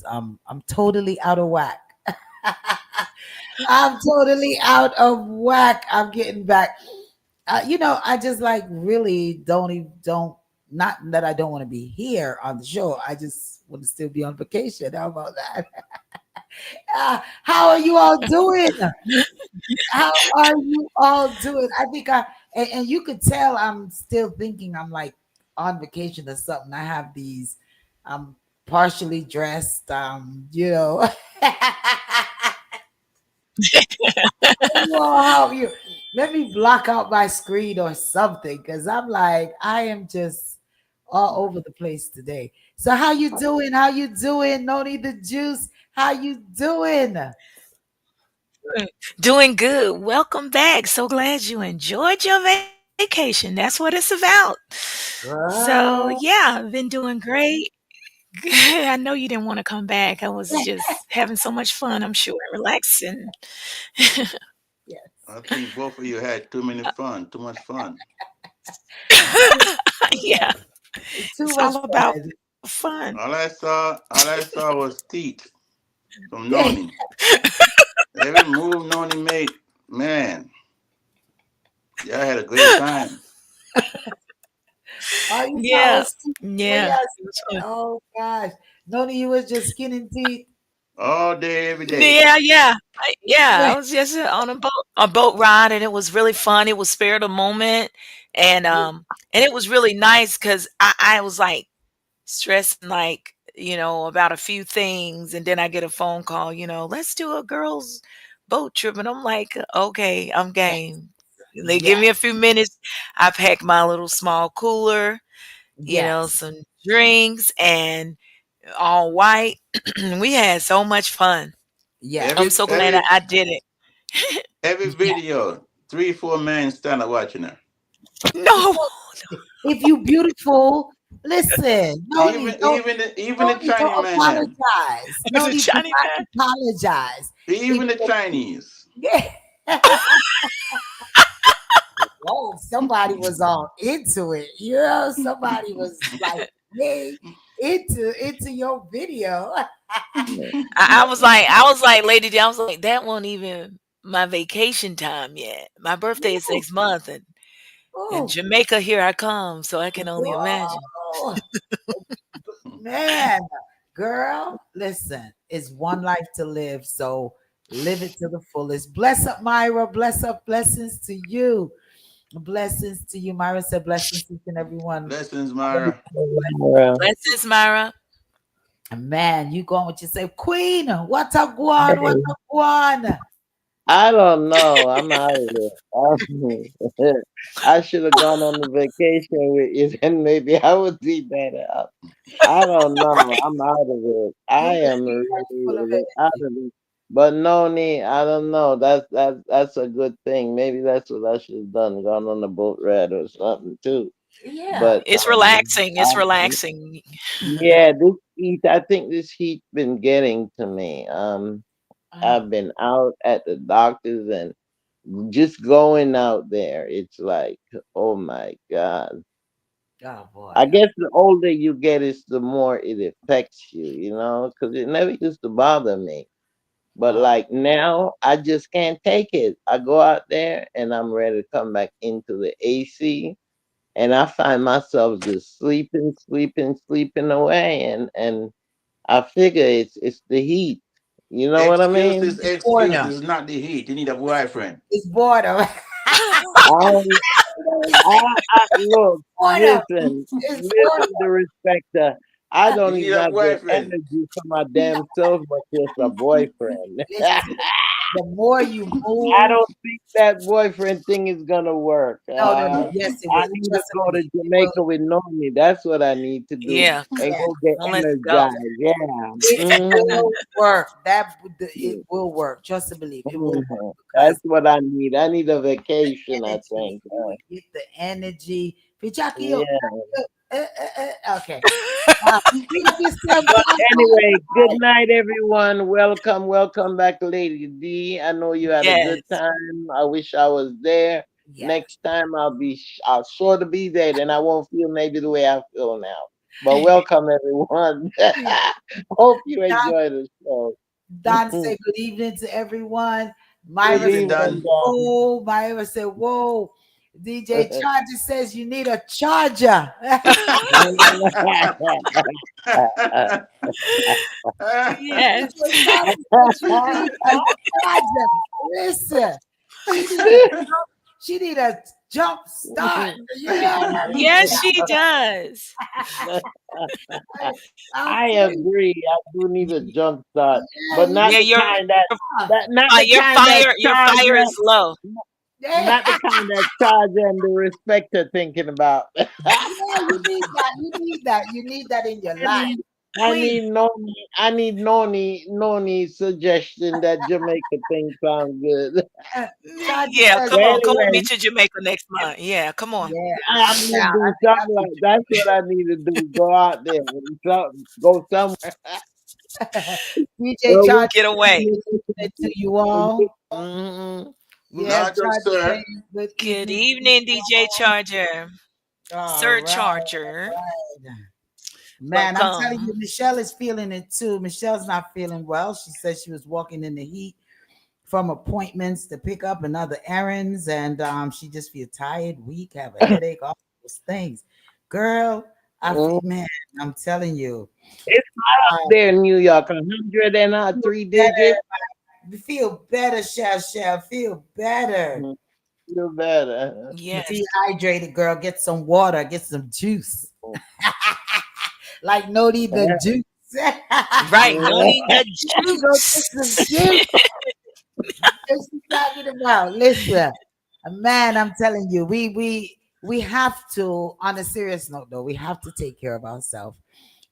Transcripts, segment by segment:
I'm totally out of whack. I'm totally out of whack. I'm getting back. I just like really don't not that I don't want to be here on the show. I just want to still be on vacation. How about that? How are you all doing? How are you all doing? I think and you could tell I'm still thinking I'm like on vacation or something. I have these I'm partially dressed, Well, how you let me block out my screen or something because I'm like I am just all over the place today. So how you doing? How you doing? Noni the juice. How you doing? Doing good. Welcome back. So glad you enjoyed your vacation. That's what it's about. So, Girl. yeah, I've been doing great. I know you didn't want to come back. I was just having so much fun, I'm sure, relaxing. Yes. I think both of you had too much fun. Yeah, Too it's much all about fun. fun. All I saw was teeth from Noni. Every move Noni made, man, yeah, I had a great time All you saw Yeah, was teeth. Well, yeah, yes. it was fun. Oh gosh. Noni, you was just skin and teeth. all day, every day. Yeah, yeah. Yeah, I was just on a boat ride, and it was really fun. It was spare of the moment, and it was really nice because I was like stressing about a few things, and then I get a phone call, let's do a girls boat trip, and I'm like, okay, I'm Yes. game. They give me a Yes. few minutes. I pack my little small cooler, Yes. some drinks, and all white. We had so much fun. I'm Every Yes. so glad I, every I did it. every Yes. video, 3, 4 men stand up watching her. No. If you beautiful, listen. Even even the, even No the need, don't Chinese man them. apologize. Is No it need, do Johnny not man? apologize. If Even the you Chinese. yeah. Whoa, somebody was all into it. Somebody was like way into your video. I was like, Lady D, I was like, that won't even my vacation time yet. My birthday is Ooh, next month, and ooh, Jamaica, here I come. So I can only imagine. whoa. Man, girl, listen, it's one life to live, so live it to the fullest. Bless up, Myra. Bless up, blessings to you. Blessings to you. Myra said blessings to each and everyone. Blessings, Myra. Blessings, Myra. Man, you going with yourself. Queen, what a guan, what a guan. I don't know. I'm out of here. I should have gone on the vacation with you, then maybe I would be better. I don't know. I'm out of it. I You am you really, are full of really out energy. of it. But no need. I don't know. That's a good thing. Maybe that's what I should have done. Gone on a boat ride or something too. Yeah. But It's relaxing. It's relaxing. yeah, this heat. I think this heat been getting to me. Oh, I've been out at the doctors and just going out there. It's like, oh my God. oh boy. I guess the older you get, is the more it affects you, because it never used to bother me. But Oh, like now, I just can't take it. I go out there and I'm ready to come back into the AC, and I find myself just sleeping, sleeping, sleeping away, and I figure it's the heat. You know what I Excuses, mean? it's boredom. excuses, not the heat. You need a boyfriend. It's boredom. I look, Boredom. listen, It's listen, boredom. the respecter. I You don't need even a have the boyfriend. energy for my damn self, but just a boyfriend. Listen, the more you I move, don't think that boyfriend thing is gonna work. no, no, no. Yes, it I will. need to Trust and go to believe. It will. Jamaica with Noni. That's what I need to do, Yeah. and Yeah, go get Well, let's go. energized. Yeah. it Hmm. will work. It will work. Trust and believe. It will work because That's what I need. I need a the vacation, I energy. think. You will get the energy. Pichakio. Yeah. Okay. Pick up yourself. But Come anyway, good night, everyone. Welcome, welcome back, Lady D. I know you had a good Yes. time. I wish I was there. Yes. Next time, I'll sure to be there. Then I won't feel maybe the way I feel now. But welcome everyone. Hope you Don, enjoy the show. Don say good evening to everyone. Good Good Myra evening, said, evening, Don. Don. whoa. Myra said, whoa. DJ Charger says you need a charger. Yes. DJ Charger says you need a charger. Listen, she need a she need a jump start. You know what I mean? Yes, she does. I, I'm I telling agree. I do need a you, jump start, yeah, but you not Yeah, need the kind that uh, that not the your kind that charge fire is you, low. yeah, not the kind that charge and the respecter thinking about. yeah, you need that. You need that. You need that in your I life. need I Queen, need Noni suggestion that Jamaica thing sounds good. uh, Charger Yeah, says, come But on. Come on, anyway, meet you in Jamaica next month. Yeah, come on. yeah, I I'm need to down. I do think I'll something do like that's what I need to do. Go out there and go somewhere. it. DJ Well, Charger Get says away. good evening to you all. mm-hmm. Yeah, Larger, Charger sir. saying good Good evening to you evening, DJ all. Charger. All Sir right, Charger. all right. Man, I'm telling you, Welcome. Michelle is feeling it too. Michelle's not feeling well. She said she was walking in the heat from appointments to pick up and other errands, and she just feel tired, weak, have a headache, all those things. Girl, man, I'm telling you, It's uh, there in New York, 100 and feel 3 digits. better, feel better, Shell, feel better. Mhm. Feel better. Yes. Dehydrated, girl. Get some water, get some juice. Like Noni the juice. Right. No need the Go get juice. some juice. What you talking about? Listen, man, I'm telling you, we have to, on a serious note though, we have to take care of ourselves,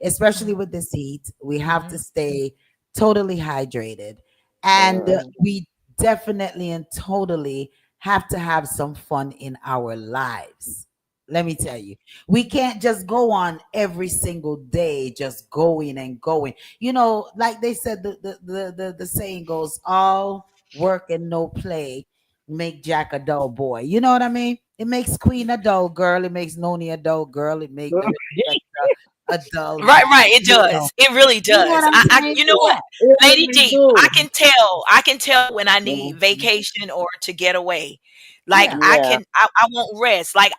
especially with this heat. We have to Mhm. stay totally hydrated. And we definitely and totally have to have some fun in our lives. Let me tell you, we can't just go on every single day, just going and going. You know, like they said, the saying goes, all work and no play make Jack a dull boy. You know what I mean? It makes Queen a dull girl. It makes Noni a dull girl. It makes the respecter a dull Right, man. right. It You know, does. It really you know what does. I'm saying? You know what, It Lady really D, do. I can tell. I can tell when I need Mhm. vacation or to get away. Like Yeah. I Yeah. can, I won't rest. Like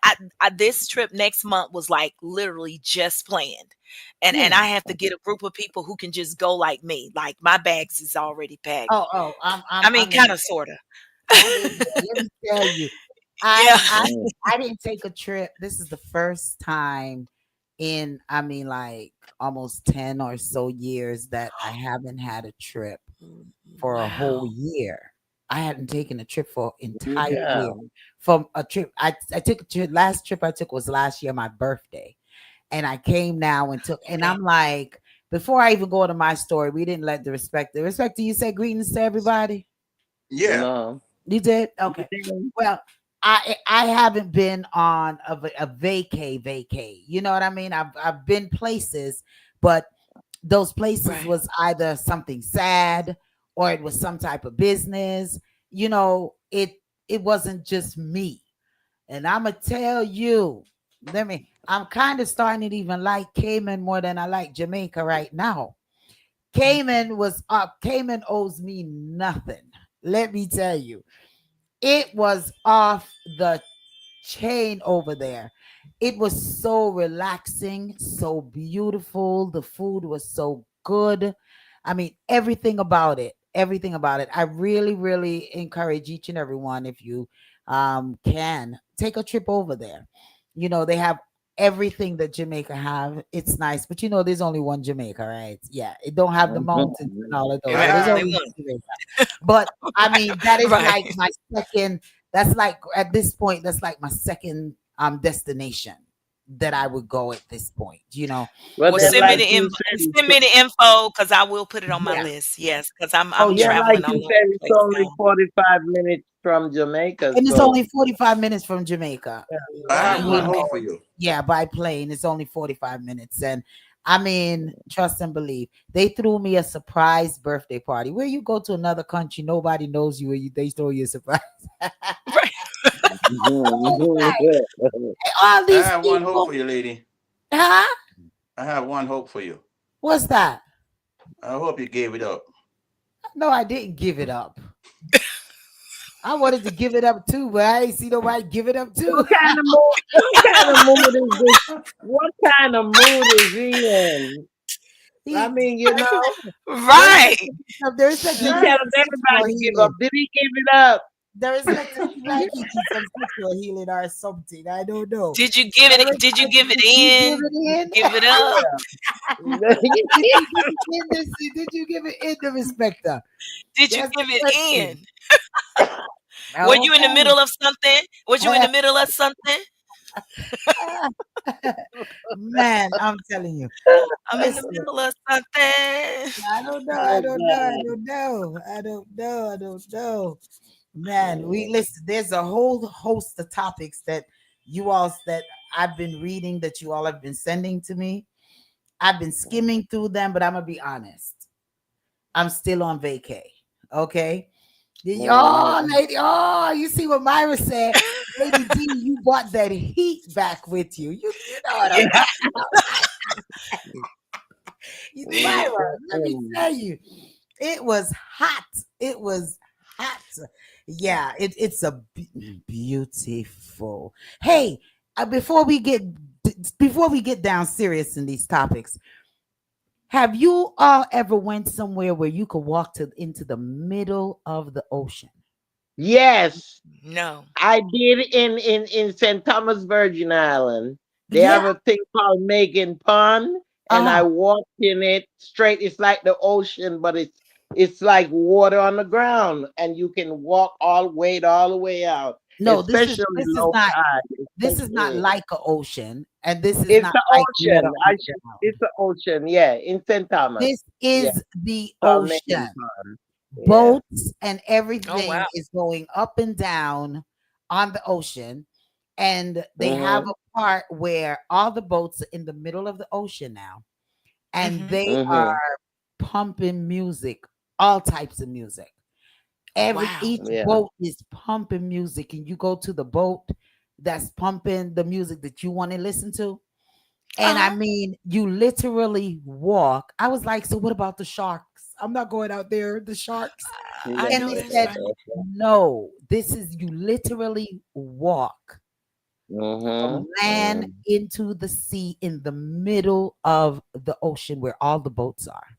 this trip next month was like literally just planned, and Yeah. I have to get a group of people who can just go like me. Like my bags is already packed. Oh, I mean, I mean, kind of, sorta. let me tell you, Yeah. Mm. I didn't take a trip. This is the first time in, I mean, like almost 10 or so years that I haven't had a trip for a whole Wow. year. I hadn't taken a trip for entire Yeah. year. From a trip, I took a trip. Last trip I took was last year, my birthday, and I came now and took. And Okay. I'm like, before I even go to my story, we didn't let the respect. You say greetings to everybody. Yeah. No. You did? Okay. Well, I haven't been on a vacay. You know what I mean? I've been places, but those places Right. was either something sad or it was some type of business. You know, it wasn't just me. And I'ma tell you, I'm kind of starting to even like Cayman more than I like Jamaica right now. Cayman was up. Cayman owes me nothing. Let me tell you. It was off the chain over there. It was so relaxing, so beautiful. The food was so good. I mean, everything about it. I really, really encourage each and every one, if you can take a trip over there. You know, they have everything that Jamaica have. It's nice, but you know, there's only one Jamaica, right? Yeah, it don't have the mountains and all of those, Right. so there's Uh-huh. Only only one. one Jamaica. But I mean, that is Right. like my second. That's like at this point, that's like my second destination that I would go at this point. You know, But Well, the then, send me like first, the you info. said, Send me the info because I will put it on my yeah. list. Yes, because I'm Oh I'm yeah, yeah, like traveling all you over said, the it's place only now. 45 minutes from Jamaica. and it's So, only 45 minutes from Jamaica. I have You Wow. one know, Okay. hope for you. yeah, by plane it's only 45 minutes, and I mean, trust and believe. They threw me a surprise birthday party. Where you go to another country, nobody knows you, they throw you a surprise. Right. Like, all I these have one hope people, for you, lady. huh? I have one hope for you. What's that? I hope you gave it up. No, I didn't give it up. I wanted to give it up too, but I ain't see nobody give it up too. What kind of mood? What kind of mood is this? What kind of mood is he in? I he, mean, you know, there is Right. there is such a he thing Yeah. telling as everybody sexual to give up. healing. Did he give it up? There is such a thing like he needs some sexual healing or something. I don't know. There is Did you such. give it Did you give in? it in? Give it up? Did you give it in this? Did you give it in the respecter? Did you That's the give it question. in? Were you in the Okay. middle of something? Was you in the middle of something? Man, I'm telling you. I'm in the Listen, middle of something. I don't know. I Oh don't know. I God. don't know. I don't know. I don't know. Man, we listen. There's a whole host of topics that you all that I've been reading that you all have been sending to me. I've been skimming through them, but I'm gonna be honest. I'm still on vacay. Okay. Oh, Mhm. lady. Oh, you see what Myra said? Lady D, you brought that heat back with you. You know what I'm Yeah. talking about. Myra, let me Mhm. tell you, it was hot. It was hot. Yeah, it's a beautiful. Hey, before we get down serious in these topics, have you all ever went somewhere where you could walk to into the middle of the ocean? Yes. No. I did in St. Thomas Virgin Island. They Yeah. have a thing called Megan Pond, and I Uh-huh. walked in it straight. It's like the ocean, but it's like water on the ground, and you can walk wade all the way out, No, especially low tide. this is not Yeah. like an ocean, and this is It's not the like water ocean. on the It's ground. the ocean. Yeah, in St. Thomas. This Yeah, is the called Megan ocean. Pond. Yeah. Boats and Oh everything wow. is going up and down on the ocean. And they have Mhm. a part where all the boats are in the middle of the ocean now, and Mhm. they Mhm. are pumping music, all types of music. Oh Every wow. each Yeah. boat is pumping music, and you go to the boat that's pumping the music that you want to listen to. And I Uh-huh. mean, you literally walk. I was like, so what about the sharks? I'm not going out there, the sharks. I And know they that's said, right. no, this is you literally walk from Mhm. land Mhm. into the sea in the middle of the ocean where all the boats are.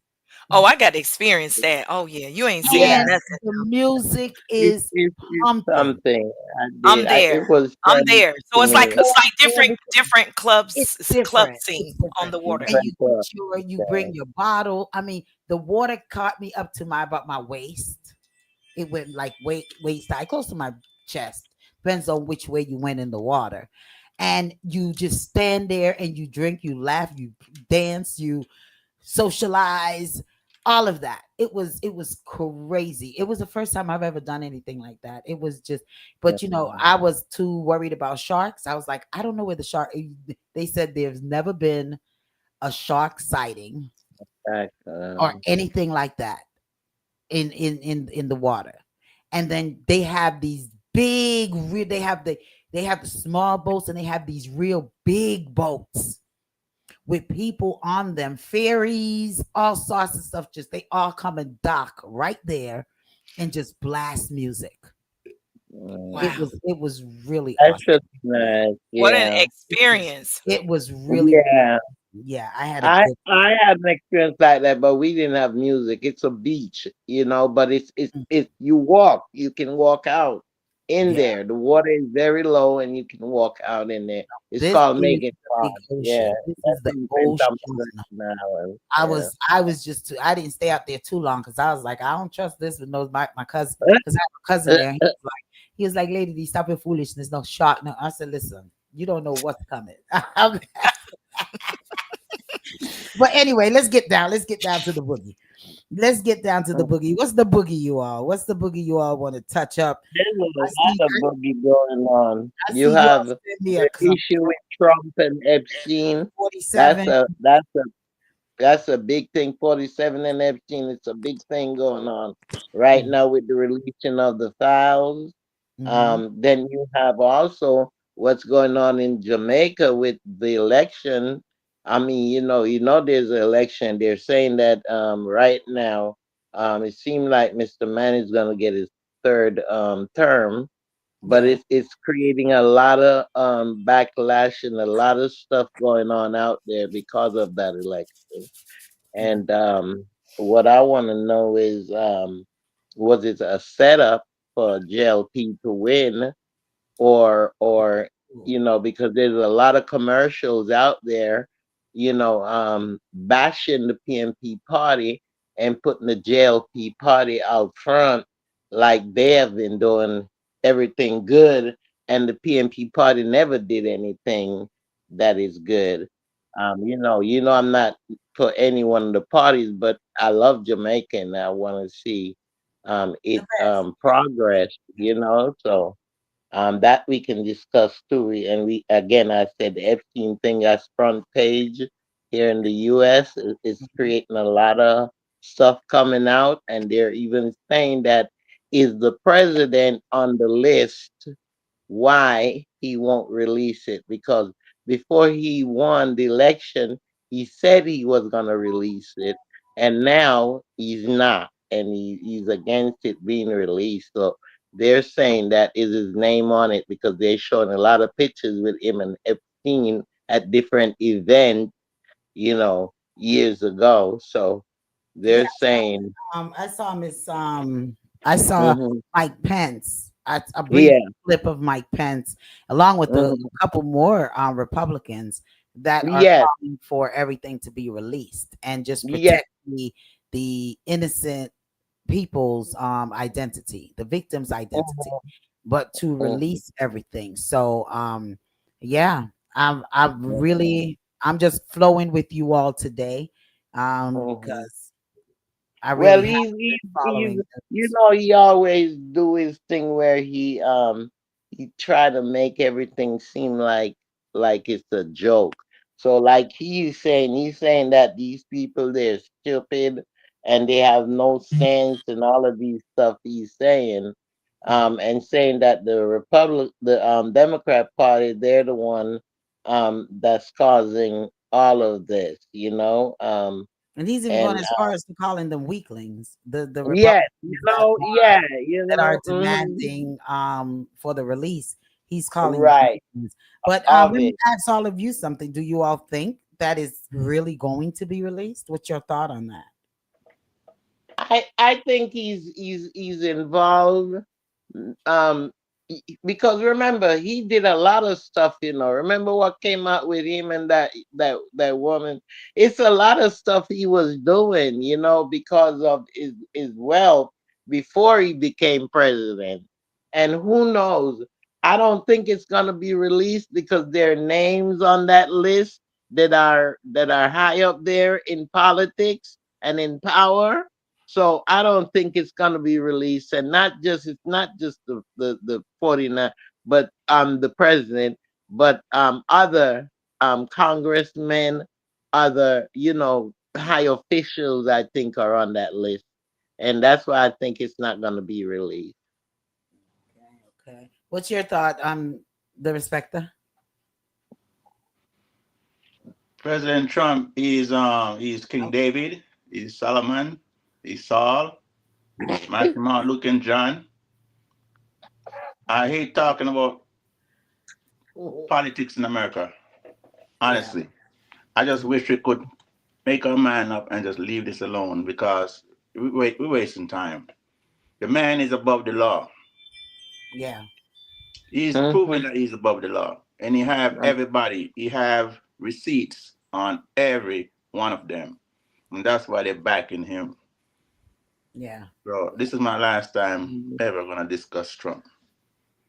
Oh, I got to experience that. Oh yeah, you ain't Yeah. seeing And nothing. the music It is it's pumping. something I I'm did. there. It was I'm strange there. to So me. it's like Every different It's clubs club different. It's scene on different. the water. And Different stuff. you bring Okay. your bottle. I mean, the water caught me up to my about my waist. It went like waist high, close to my chest. Depends on which way you went in the water. And you just stand there and you drink, you laugh, you dance, you socialize, all of that. It was crazy. It was the first time I've ever done anything like that. It was just, but I was too worried about sharks. I was like, I don't know where the shark. They said there's never been a shark sighting Back, or anything like that in the water. And then they have these they have the small boats and they have these real big boats with people on them, ferries, all sorts of stuff. Just they all come and dock right there and just blast music. mm, Wow. It was really that awesome. should be nice. What an Yeah. experience. It was really, really, Yeah. yeah. I had a good I had an experience like that, but we didn't have music. It's a beach, but time. it's you can walk out in Yeah, there. The water is very low and you can walk out in there. It's this called is Megan the big Pond. Yeah. ocean. This is That's the in St. ocean. Thomas Virgin Island. I Yeah. was I was just too, I didn't stay out there too long because I was like, I don't trust this with no my cousin because I have a cousin there. He was like, Lady D, stop your foolishness. No shark. No. I said, listen, you don't know what's coming. But anyway, let's get down to the boogie. Let's get down to the boogie. What's the boogie you all? What's the boogie you all want to touch up? There's I a see lot of boogie going on. I You see you all have send me the some issue with Trump and Epstein. That's 47. a that's a That's a big thing. 47 and Epstein. It's a big thing going on right now with the releasing of the files. Mm-hmm. Then you have also what's going on in Jamaica with the election. I mean, there's an election. They're saying that right now, it seems like Mr. Man is gonna get his third term, but Yeah. it's creating a lot of backlash and a lot of stuff going on out there because of that election. Mm. And what I want to know is, was it a setup for JLP to win, or because there's a lot of commercials out there, bashing the PNP party and putting the JLP party out front, like they have been doing everything good, and the PNP party never did anything that is good. I'm not for any one of the parties, but I love Jamaica and I want to see The it best. progress, so that we can discuss too. And we again, I said the Epstein thing that's front page here in the U.S. is creating a lot of stuff coming out, and they're even saying that is the president on the list why he won't release it, because before he won the election, he said he was going to release it, and now he's not, and he's against it being released. So they're saying that is his name on it because they're showing a lot of pictures with him and Epstein at different events, years ago. So Yeah, they're saying, I saw Miss I saw hmm Mike Pence, a brief yeah, clip of Mike Pence, along with a hmm couple more Republicans that are yes, calling for everything to be released and just yes, protect the innocent people's identity, the victim's identity, hmm but to hmm release everything. So yeah, I'm just flowing with you all today hmm because I Well, really have been he's following this. he always do his thing where he try to make everything seem like it's a joke. So like he's saying that these people they're stupid and they have no sense and all of these stuff he's saying, and saying that the Democrat Party they're the one that's causing all of this, And he's even going and as far as to calling them weaklings, the yeah, Republicans that yeah, are demanding for the release. He's calling them right weaklings. But of let me it. ask all of you something. Do you all think that is really going to be released? What's your thought on that? I think he's involved. Um, because remember he did a lot of stuff. Remember what came out with him and that woman. It's a lot of stuff he was doing. Because of his wealth before he became president. And who knows? I don't think it's gonna be released because there are names on that list that are high up there in politics and in power, so I don't think it's gonna be released, and it's not just the 49, but the president, but other congressmen, other high officials I think are on that list, and that's why I think it's not gonna be released. Okay, okay. What's your thought on the respecter? President Trump he's King David, he's Solomon, he's Saul, Matthew, Mark, Luke, and John. I hate talking about politics in America. Yeah, Honestly, I just wish we could make our mind up and just leave this alone because we're wasting time. The man is above the law. yeah, He's proven Mhm. that he's above the law, and he have everybody. He have receipts on every one of them, and that's why they're backing him. yeah. So this is my last time Mhm. ever gonna discuss Trump.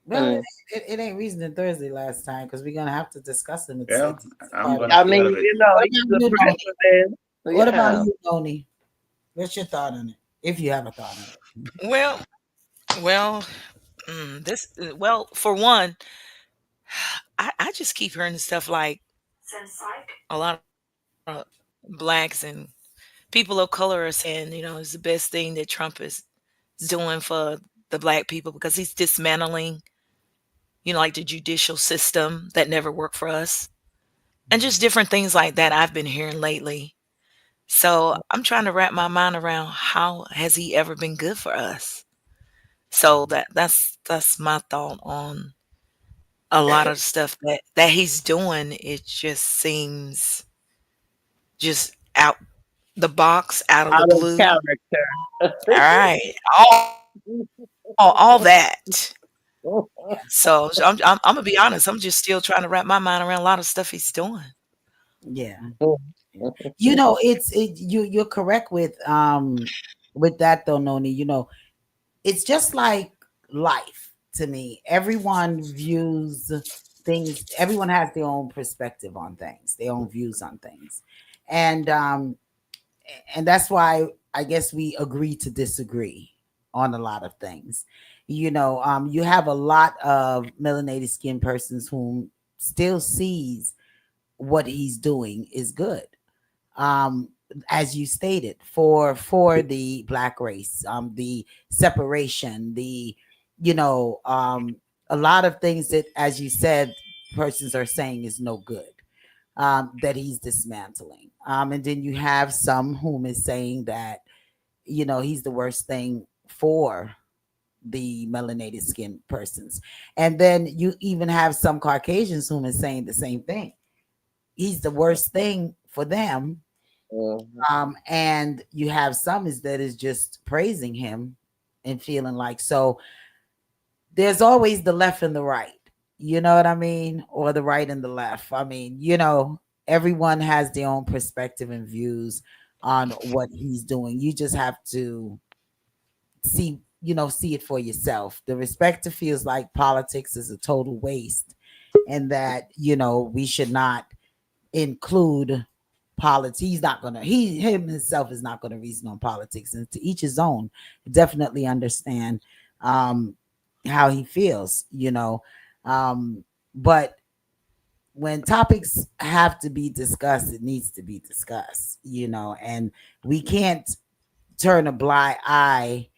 Well, Mm. it ain't reason and Thursday last time because we're gonna have to discuss him. Yeah, It's a I'm part of gonna I it. stay mean, out of it. What he's about the you, Noni? president. What about Yeah. you, Noni? What's your thought on it? If you have a thought on it. Well, well, for one, I just keep hearing stuff like a lot of blacks and people of color are saying, it's the best thing that Trump is doing for the black people because he's dismantling, like the judicial system that never worked for us. and just different things like that I've been hearing lately. So I'm trying to wrap my mind around how has he ever been good for us? So that's my thought on a lot of stuff that he's doing. It just seems just out the box, out of the Out of blue. character. All right, all that. So I'm gonna be honest. I'm just still trying to wrap my mind around a lot of stuff he's doing. Yeah. Yeah. You're correct with that though, Noni. It's just like life to me. Everyone views things, everyone has their own perspective on things, their own views on things. And that's why I guess we agree to disagree on a lot of things. You have a lot of melanated skin persons whom still sees what he's doing is good. um as you stated, for the black race, the separation, the you know a lot of things that, as you said, persons are saying is no good, that he's dismantling. And then you have some whom is saying that he's the worst thing for the melanated skin persons. And then you even have some Caucasians whom is saying the same thing. He's the worst thing for them. Mhm. And you have some is that is just praising him and feeling like, so there's always the left and the right, you know what I mean, or the right and the left. I mean, everyone has their own perspective and views on what he's doing. You just have to see it for yourself. The respecter feels like politics is a total waste, and that we should not include politics. He's not gonna he him himself is not gonna reason on politics, and to each his own. Definitely understand um how he feels, but when topics have to be discussed, it needs to be discussed, and we can't turn a blind eye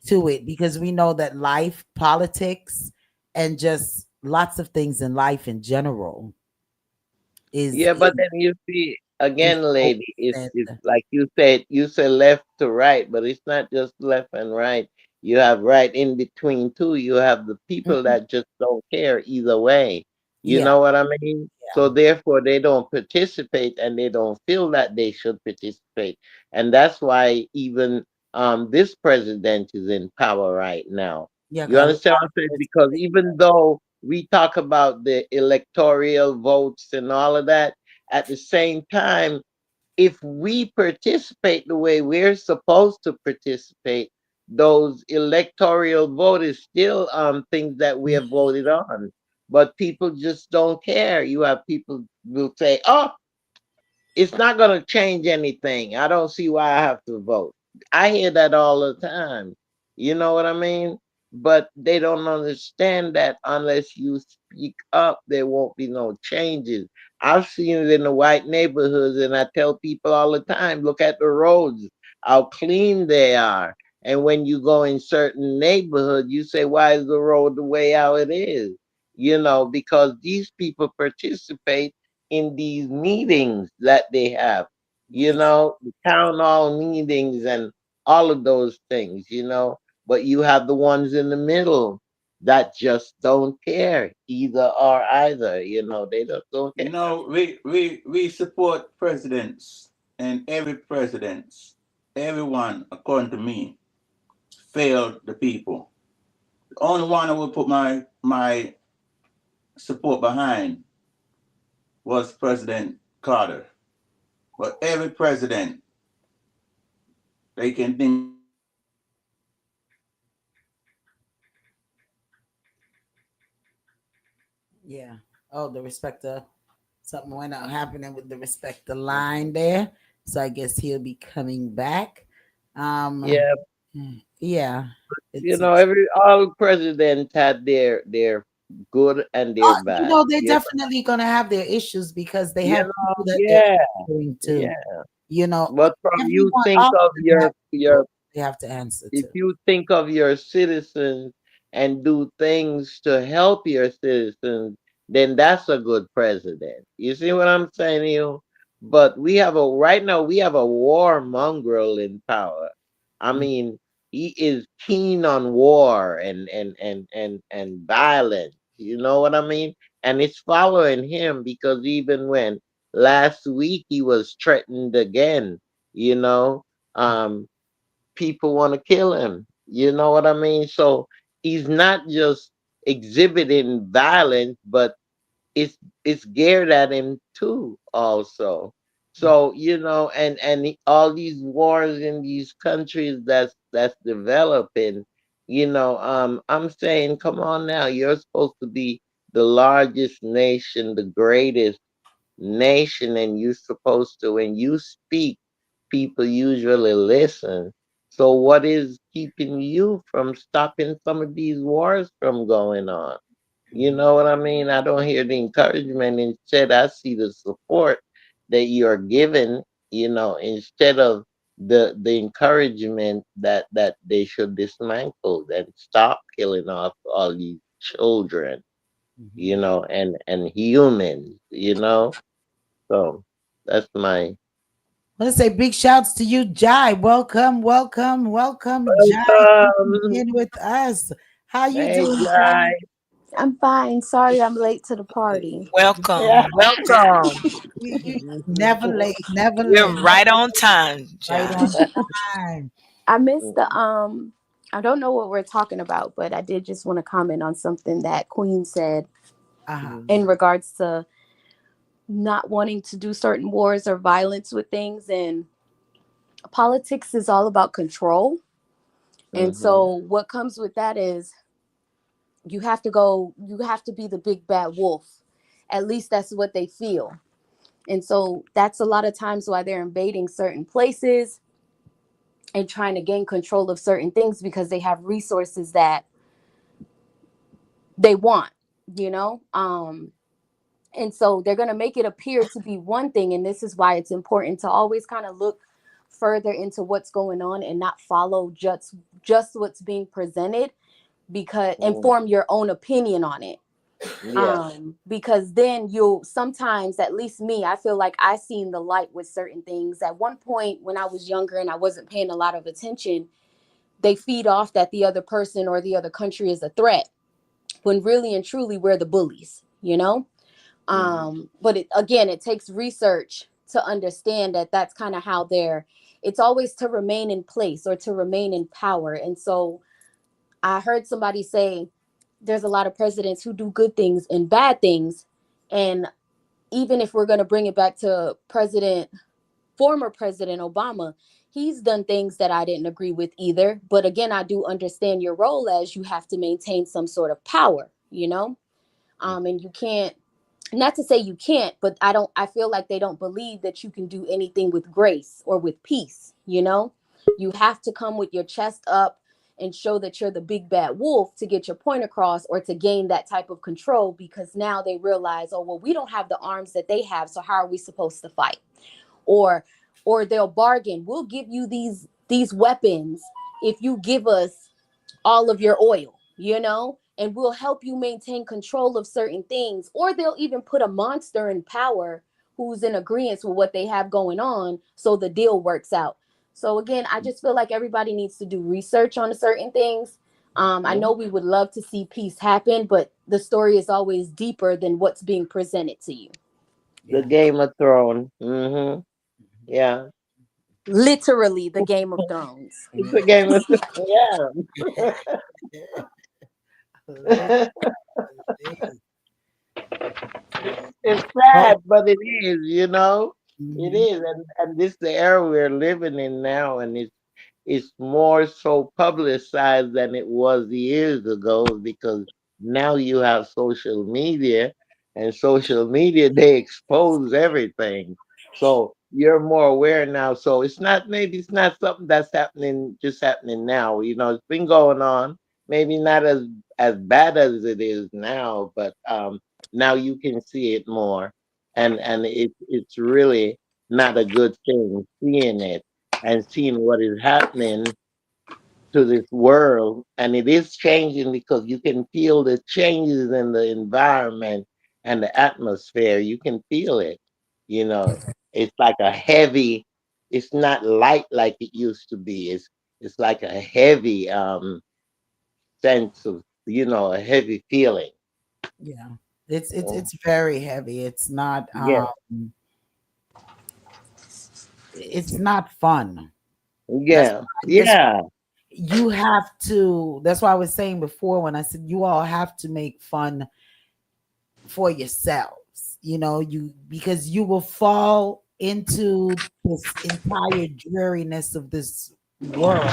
to it, because we know that life, politics, and just lots of things in life in general is Yeah, but then you see is again, lady, always it's like you said left to right, but it's not just left and right. You have right in between too. You have the people Mhm. that just don't care either way. You Yeah, know what I mean? yeah, So therefore they don't participate and they don't feel that they should participate. And that's why even this president is in power right now. yeah. You Cause understand what I'm saying? Because even though we talk about the electoral votes and all of that, at the same time, if we participate the way we're supposed to participate, those electoral vote is still things that we have voted on. But people just don't care. You have people will say, "Oh, it's not going to change anything. I don't see why I have to vote." I hear that all the time. You know what I mean? But they don't understand that unless you speak up, there won't be no changes. I've seen it in the white neighborhoods, and I tell people all the time, look at the roads, how clean they are. And when you go in certain neighborhoods, you say, why is the road the way how it is? Because these people participate in these meetings that they have, the town hall meetings and all of those things. But you have the ones in the middle that just don't care either or either, they just don't care. We support presidents, and every president, everyone, according to me, failed the people. The only one I would put my support behind was President Carter. But every president they can think of, yeah. Oh, the respecter. Something went out happening with the respecter line there. So I guess he'll be coming back. Um, Yeah, yeah. It's every all presidents had their good and their bad. they're definitely gonna have their issues because they have people that they're Yeah, answering to. yeah. You know, But from you everyone, think all of of them have your people they have to answer if to. you think of your citizens and do things to help your citizens, then that's a good president. You see what I'm saying to you? But we have a right now we have a war mongrel in power. I mean, he is keen on war and violence. You know what I mean? And it's following him because even when last week he was threatened again, you know, um, people want to kill him. You know what I mean? So he's not just exhibiting violence, but it's geared at him too, also. So all these wars in these countries that's developing. I'm saying, come on now, you're supposed to be the largest nation, the greatest nation, and you're supposed to, when you speak, people usually listen. So what is keeping you from stopping some of these wars from going on? You know what I mean? I don't hear the encouragement. Instead, I see the support that you are given, instead of the encouragement that they should dismantle and stop killing off all these children, Mhm. and humans, So that's my I want to say big shouts to you, Jai. Welcome, welcome, welcome, Jai. Thank you for welcome. being with us. How you Hey, doing, Jai? guys. I'm fine. Sorry I'm late to the party. Yeah. Welcome, welcome. You never late, never You're late, right on time, right Jai. on time. I missed the I don't know what we're talking about, but I did just want to comment on something that Queen said Uh-huh. in regards to not wanting to do certain wars or violence with things, and politics is all about control. And so Hmm. what comes with that is you have to be the big bad wolf. At least that's what they feel. And so that's a lot of times why they're invading certain places and trying to gain control of certain things because they have resources that they want, you know? And so they're going to make it appear to be one thing. And this is why it's important to always kind of look further into what's going on and not follow just what's being presented, because and form your own opinion on it. Yeah. Because then you'll sometimes, at least me, I feel like I seen the light with certain things at one point when I was younger and I wasn't paying a lot of attention. They feed off that the other person or the other country is a threat, when really and truly we're the bullies, you know? Hmm. But again, it takes research to understand that that's kind of how it's always to remain in place or to remain in power. And so I heard somebody say there's a lot of presidents who do good things and bad things. And even if we're going to bring it back to former President Obama, he's done things that I didn't agree with either. But again, I do understand your role as you have to maintain some sort of power, you know? And you can't, not to say you can't, but I feel like they don't believe that you can do anything with grace or with peace, you know? You have to come with your chest up and show that you're the big bad wolf to get your point across or to gain that type of control, because now they realize, oh, well, we don't have the arms that they have, so how are we supposed to fight? or or they'll bargain, we'll give you these weapons if you give us all of your oil, you know, and we'll help you maintain control of certain things. Or they'll even put a monster in power who's in agreement with what they have going on, so the deal works out. So again, I just feel like everybody needs to do research on certain things. I know we would love to see peace happen, but the story is always deeper than what's being presented to you. The Yeah. Game of Thrones. Hmm. Yeah. Literally the Game of Thrones. It's a Game of Literally. Yeah. It's sad, Well, but it is. It mhm. is. And this is the era we're living in now, and it's more so publicized than it was years ago, because now you have social media, and social media, they expose everything. So you're more aware now. So it's not something that's happening now. It's been going on. Maybe not as bad as it is now, but now you can see it more, and it's really not a good thing seeing it and seeing what is happening to this world. And it is changing because you can feel the changes in the environment, and the atmosphere. You can feel it. You know, it's like a heavy. It's not light like it used to be. It's like a heavy sense of, a heavy feeling. Yeah. It's Mm, it's very heavy. It's not yeah, it's not fun. That's yeah, why yeah. you have to, that's why I was saying before when I said you all have to make fun for yourselves, you, because you will fall into this entire dreariness of this world,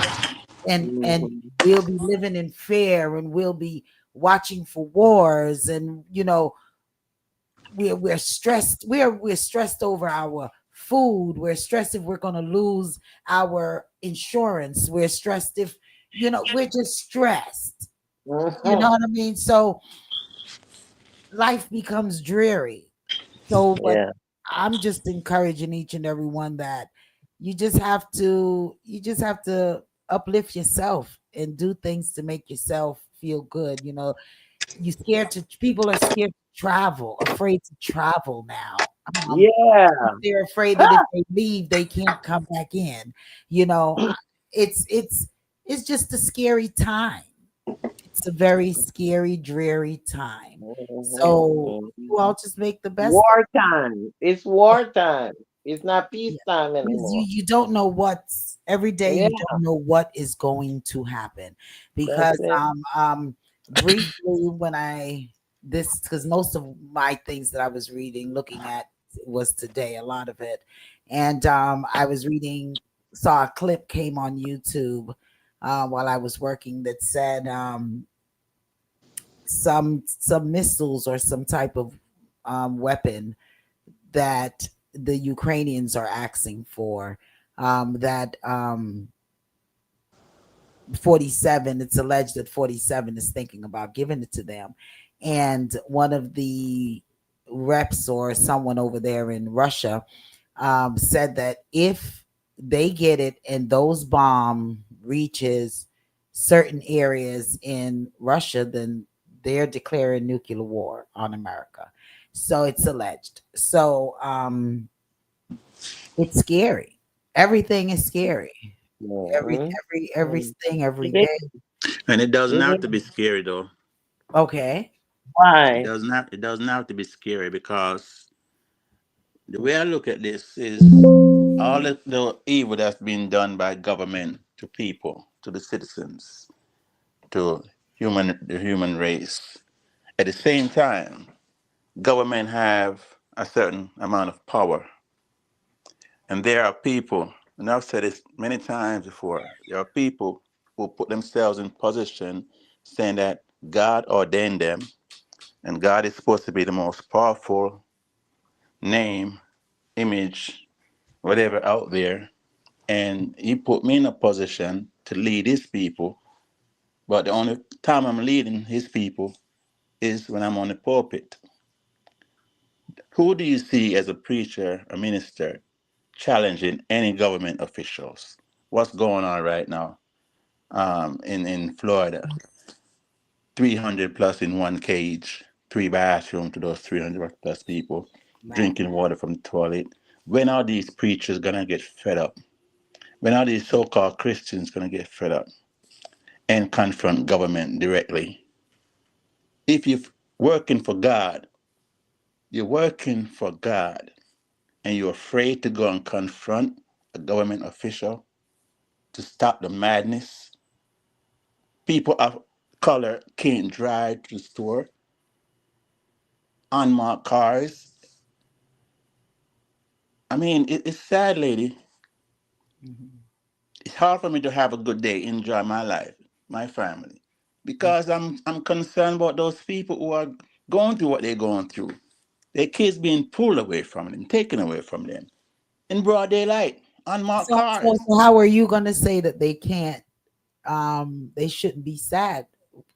and Mhm. we'll be living in fear, and we'll be watching for wars, and we're stressed, we're stressed over our food, we're stressed if we're going to lose our insurance, we're stressed if, we're just stressed, you know Mhm. what I mean? So life becomes dreary. So, but Yeah, I'm just encouraging each and every one that you just have to uplift yourself and do things to make yourself feel good. People are scared to travel, afraid to travel now. yeah. They're afraid that if they leave, they can't come back in. You know, I- it's just a scary time. It's a very scary, dreary time. Mhm, So you mhm. all just make the best of Wartime. It's wartime. It's not it. peacetime Because anymore. you don't know what's every day, Yeah, you don't know what is going to happen. that's Because it. briefly when I this because most of my things that I was reading, looking at, was today, a lot of it. And I was reading, saw a clip came on YouTube while I was working, that said some missiles or some type of weapon that the Ukrainians are asking for, that 47, it's alleged that 47 is thinking about giving it to them. And one of the reps or someone over there in Russia said that if they get it and those bomb reaches certain areas in Russia, then they're declaring nuclear war on America. So it's alleged. So it's scary. Everything is scary. Mhm. Mhm. Everything every It day. is. And it doesn't It have to be is. scary though. Okay. Why? It doesn't have to be scary because the way I look at this is all the evil that's been done by government to people, to the citizens, to the human race. At the same time, government have a certain amount of power. And there are people, and I've said this many times before, there are people who put themselves in position saying that God ordained them and God is supposed to be the most powerful name, image, whatever out there. And he put me in a position to lead his people. But the only time I'm leading his people is when I'm on the pulpit. Who do you see as a preacher, a minister, challenging any government officials? What's going on right now in Florida? 300 plus in one cage, three bathrooms to those 300 plus people, Man. drinking water from the toilet. When are these preachers going to get fed up? When are these so called Christians going to get fed up and confront government directly? If you're working for God, you're working for God and you're afraid to go and confront a government official to stop the madness. People of color can't drive to the store, unmarked cars. I mean, it's sad, lady. Mhm. It's hard for me to have a good day, enjoy my life, my family, because I'm concerned about those people who are going through what they're going through. Their kids being pulled away from them, taken away from them in broad daylight, unmarked cars. So how are you going to say that they shouldn't be sad?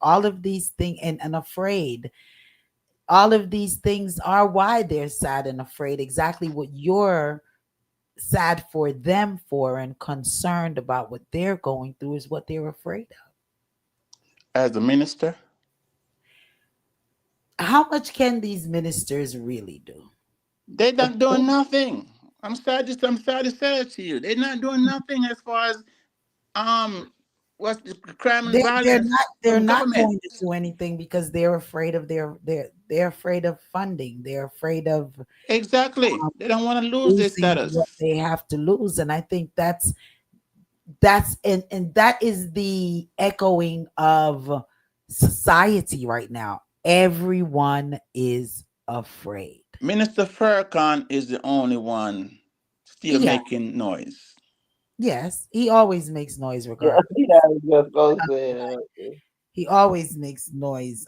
All of these things, and afraid, all of these things are why they're sad and afraid. Exactly what you're sad for them for and concerned about what they're going through is what they're afraid of. As a minister, how much can these ministers really do? They're not doing nothing. I'm sad to say it to you. They're not doing nothing as far as um what's the crime and They're not violence from government. going to do anything because they're afraid of they're afraid of funding. They're afraid of Exactly. um, They don't want to lose their losing what status. they have to lose, and I think that's and that is the echoing of society right now. Everyone is afraid. Minister Farrakhan is the only one still Yeah, making noise. yes, he always makes noise Yeah, regardless. yeah, I was just gonna say that. He always makes noise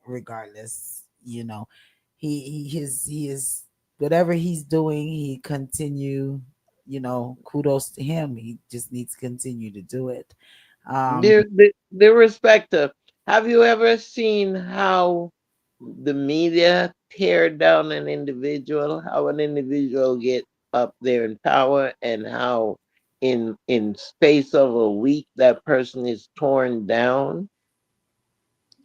regardless, you know. He is whatever he's doing, he continue, kudos to him. He just needs to continue to do it. Um The respecter. Have you ever seen how the media tear down an individual? How an individual get up there in power, and how in space of a week that person is torn down?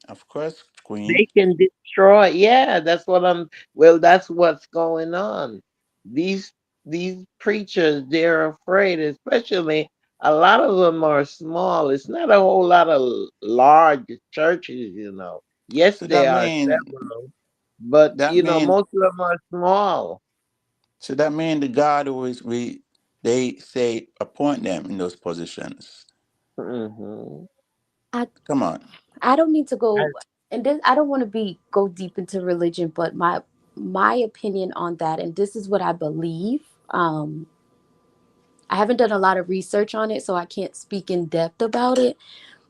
Of course, They Queen. can destroy. Yeah, that's what I'm. Well, that's what's going on. These these preachers, they're afraid, especially a lot of them are small. It's not a whole lot of large churches. Yes, So that there are mean several, but that mean most of them are small. the God who is we they say appoint them in those positions. Hmm. I Come on. I don't mean to go, and this, I don't want to be go deep into religion, but my opinion on that, and this is what I believe. I haven't done a lot of research on it, so I can't speak in depth about it.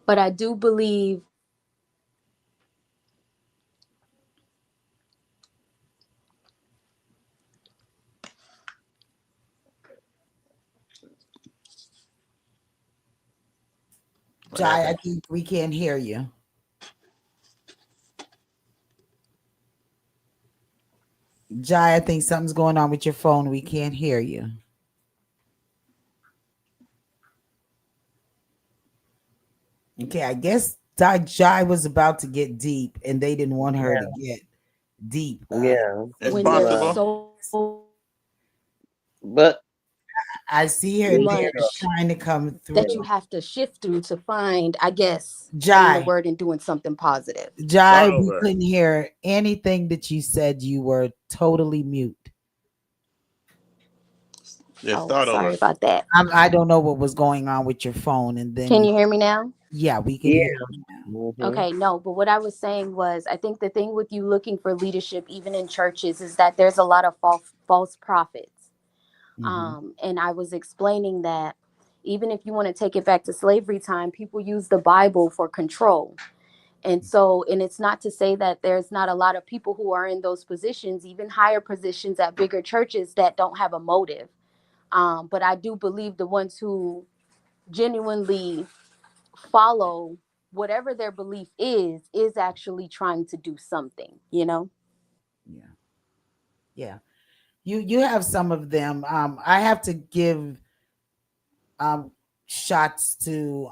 But I do believe What Jai, I happened? think we can't hear you. Jai, I think something's going on with your phone. We can't hear you. Okay, I guess Jai was about to get deep and they didn't want her to Yeah, get deep. yeah, It's when there's but possible. so but I see her we there get much trying to come that through. you have to shift through to find, I guess, spreading the Jai, word and doing something positive. Jai, start we over. couldn't hear anything that you said. You were totally mute. Let's Oh, start sorry over. about that. I don't know what was going on with your phone, and then Can you hear me now? yeah, we can hear Yeah. you now. Hmm. Okay, no, but what I was saying was I think the thing with you looking for leadership even in churches is that there's a lot of false prophets. Hmm. And I was explaining that even if you want to take it back to slavery time, people use the Bible for control. And so, and it's not to say that there's not a lot of people who are in those positions, even higher positions at bigger churches, that don't have a motive. But I do believe the ones who genuinely follow whatever their belief is actually trying to do something, you know? Yeah, yeah. You have some of them. I have to give um shots to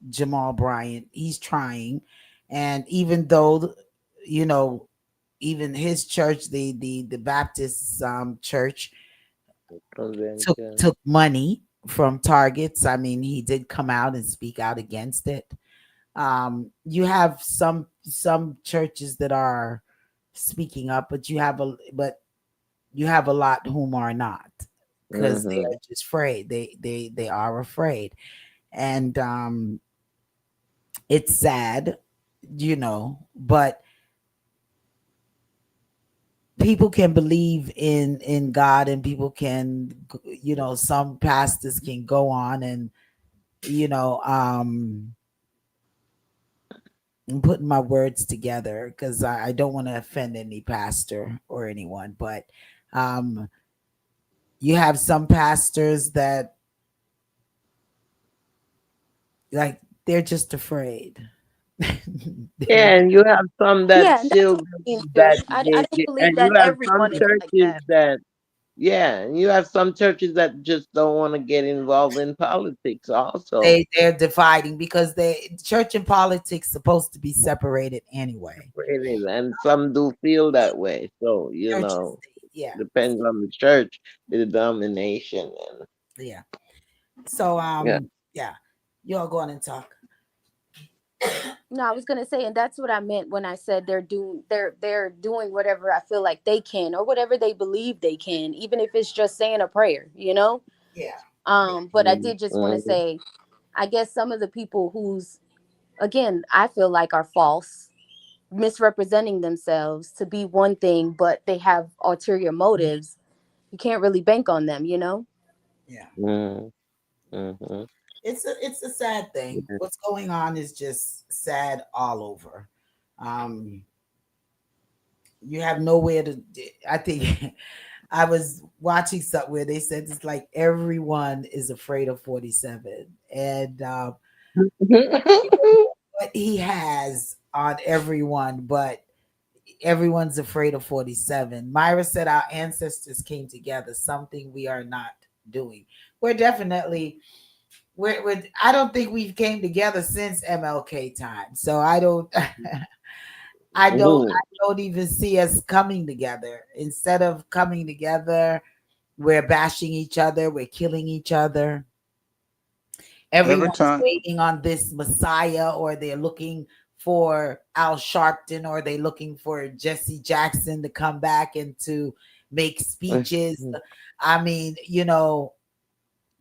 Jamal Bryant. He's trying, and even though you know, even his church, the Baptist church, Convention. took money from targets. I mean, he did come out and speak out against it. You have some churches that are speaking up, but you have a lot whom are not because they Hmm. are just afraid. They are afraid, and it's sad, but people can believe in God, and people can, some pastors can go on and you know I'm putting my words together because I don't want to offend any pastor or anyone, but um you have some pastors that, like, they're just afraid. They're, Yeah, and you have some that Yeah, and that's still what I mean too. that I they, don't they believe and you that have some everyone is like churches that. Yeah, and you have some churches that just don't want to get involved in politics also. They're dividing because they church and politics supposed to be separated anyway. Really, and some do feel that way. So, Church and state, yeah, depends on the church, the denomination, and yeah. So yeah. yeah, you all go on and talk. No, I was gonna say, and that's what I meant when I said they're doing whatever I feel like they can or whatever they believe they can, even if it's just saying a prayer, you know. Yeah, But I Mm, did just want to mm, say, I guess some of the people who's, again, I feel like are false, misrepresenting themselves to be one thing, but they have ulterior motives. You can't really bank on them, you know. yeah. mm, mhm. It's a sad thing. What's going on is just sad all over. Um, you have nowhere to. I think I was watching something where they said it's like everyone is afraid of 47, and what he has on everyone, but everyone's afraid of 47. Myra said our ancestors came together, something we are not doing. We're definitely we're I don't think we've came together since MLK time. So Mhm. I don't even see us coming together. Instead of coming together, we're bashing each other, we're killing each other. Every Everyone's time, waiting on this Messiah, or they're looking for Al Sharpton, or they're looking for Jesse Jackson to come back and to make speeches. I mean,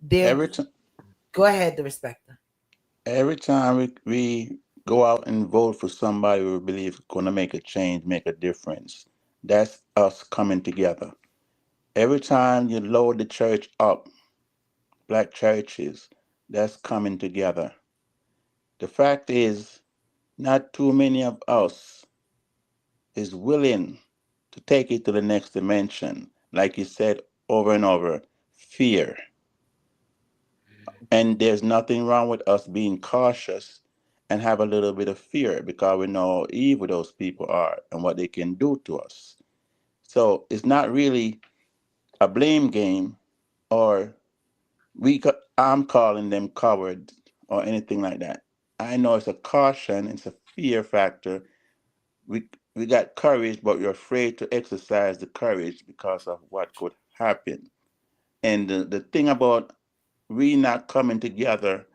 they're every time, go ahead, the respecter. every time we go out and vote for somebody we believe is going to make a change, make a difference. That's us coming together. Every time you load the church up, black churches, that's coming together. The fact is, not too many of us is willing to take it to the next dimension. Like you said over and over, fear. And there's nothing wrong with us being cautious and have a little bit of fear because we know how evil those people are and what they can do to us. So it's not really a blame game or I'm calling them cowards or anything like that. I know it's a caution, it's a fear factor. We got courage, but we're afraid to exercise the courage because of what could happen. And the thing about we not coming together,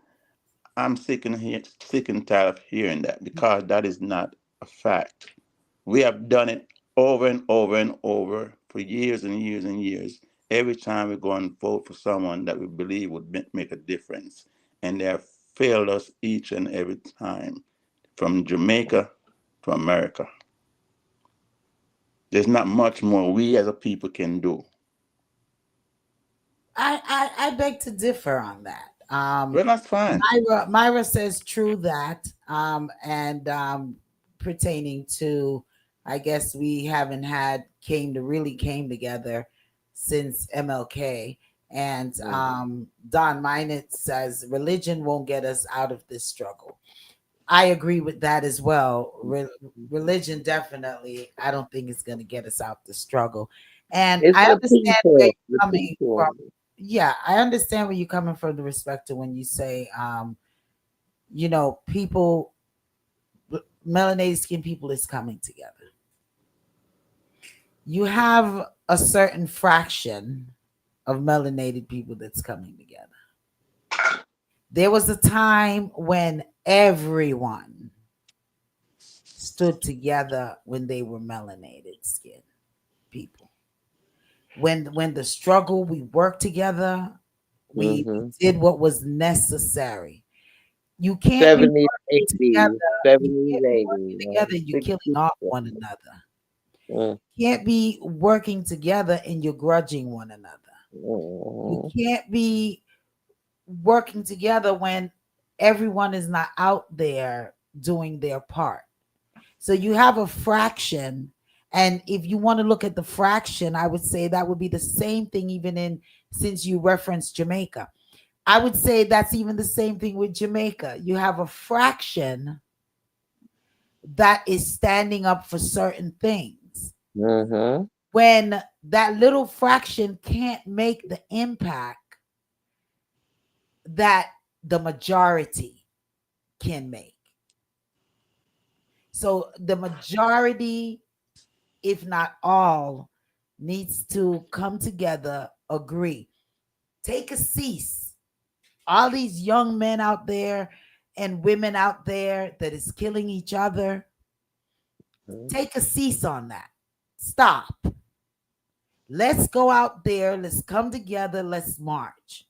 I'm sick and tired of hearing that because that is not a fact. We have done it over and over and over for years and years and years. Every time we go and vote for someone that we believe would make a difference, and they have failed us each and every time, from Jamaica to America. There's not much more we as a people can do. I beg to differ on that. Well, that's fine. Myra says true that, and pertaining to, I guess we haven't had came together since MLK. And Don Minot says religion won't get us out of this struggle. I agree with that as well. Religion definitely, I don't think it's going to get us out the struggle. And It's I the understand where people, the you're coming from. people. Yeah, I understand where you're coming from, the respect to when you say, people, melanated skin people is coming together. You have a certain fraction of melanated people that's coming together. There was a time when everyone stood together when they were melanated skin people. When the struggle, we worked together, we Mm-hmm. did what was necessary. You can't be 70s, working 80s, together. You 70s, can't be 80s, working together and you're killing 60s. off one another. Mm, Can't be working together and you're grudging one another. You mm, can't be working together when everyone is not out there doing their part. So you have a fraction. And if you want to look at the fraction, I would say that would be the same thing, even in, since you referenced Jamaica. I would say that's even the same thing with Jamaica. You have a fraction that is standing up for certain things. mm-hmm. when that little fraction can't make the impact that the majority can make. So the majority, if not all, needs to come together, agree, take a cease. All these young men out there and women out there that is killing each other, take a cease on that. Stop. Let's go out there. Let's come together. Let's march.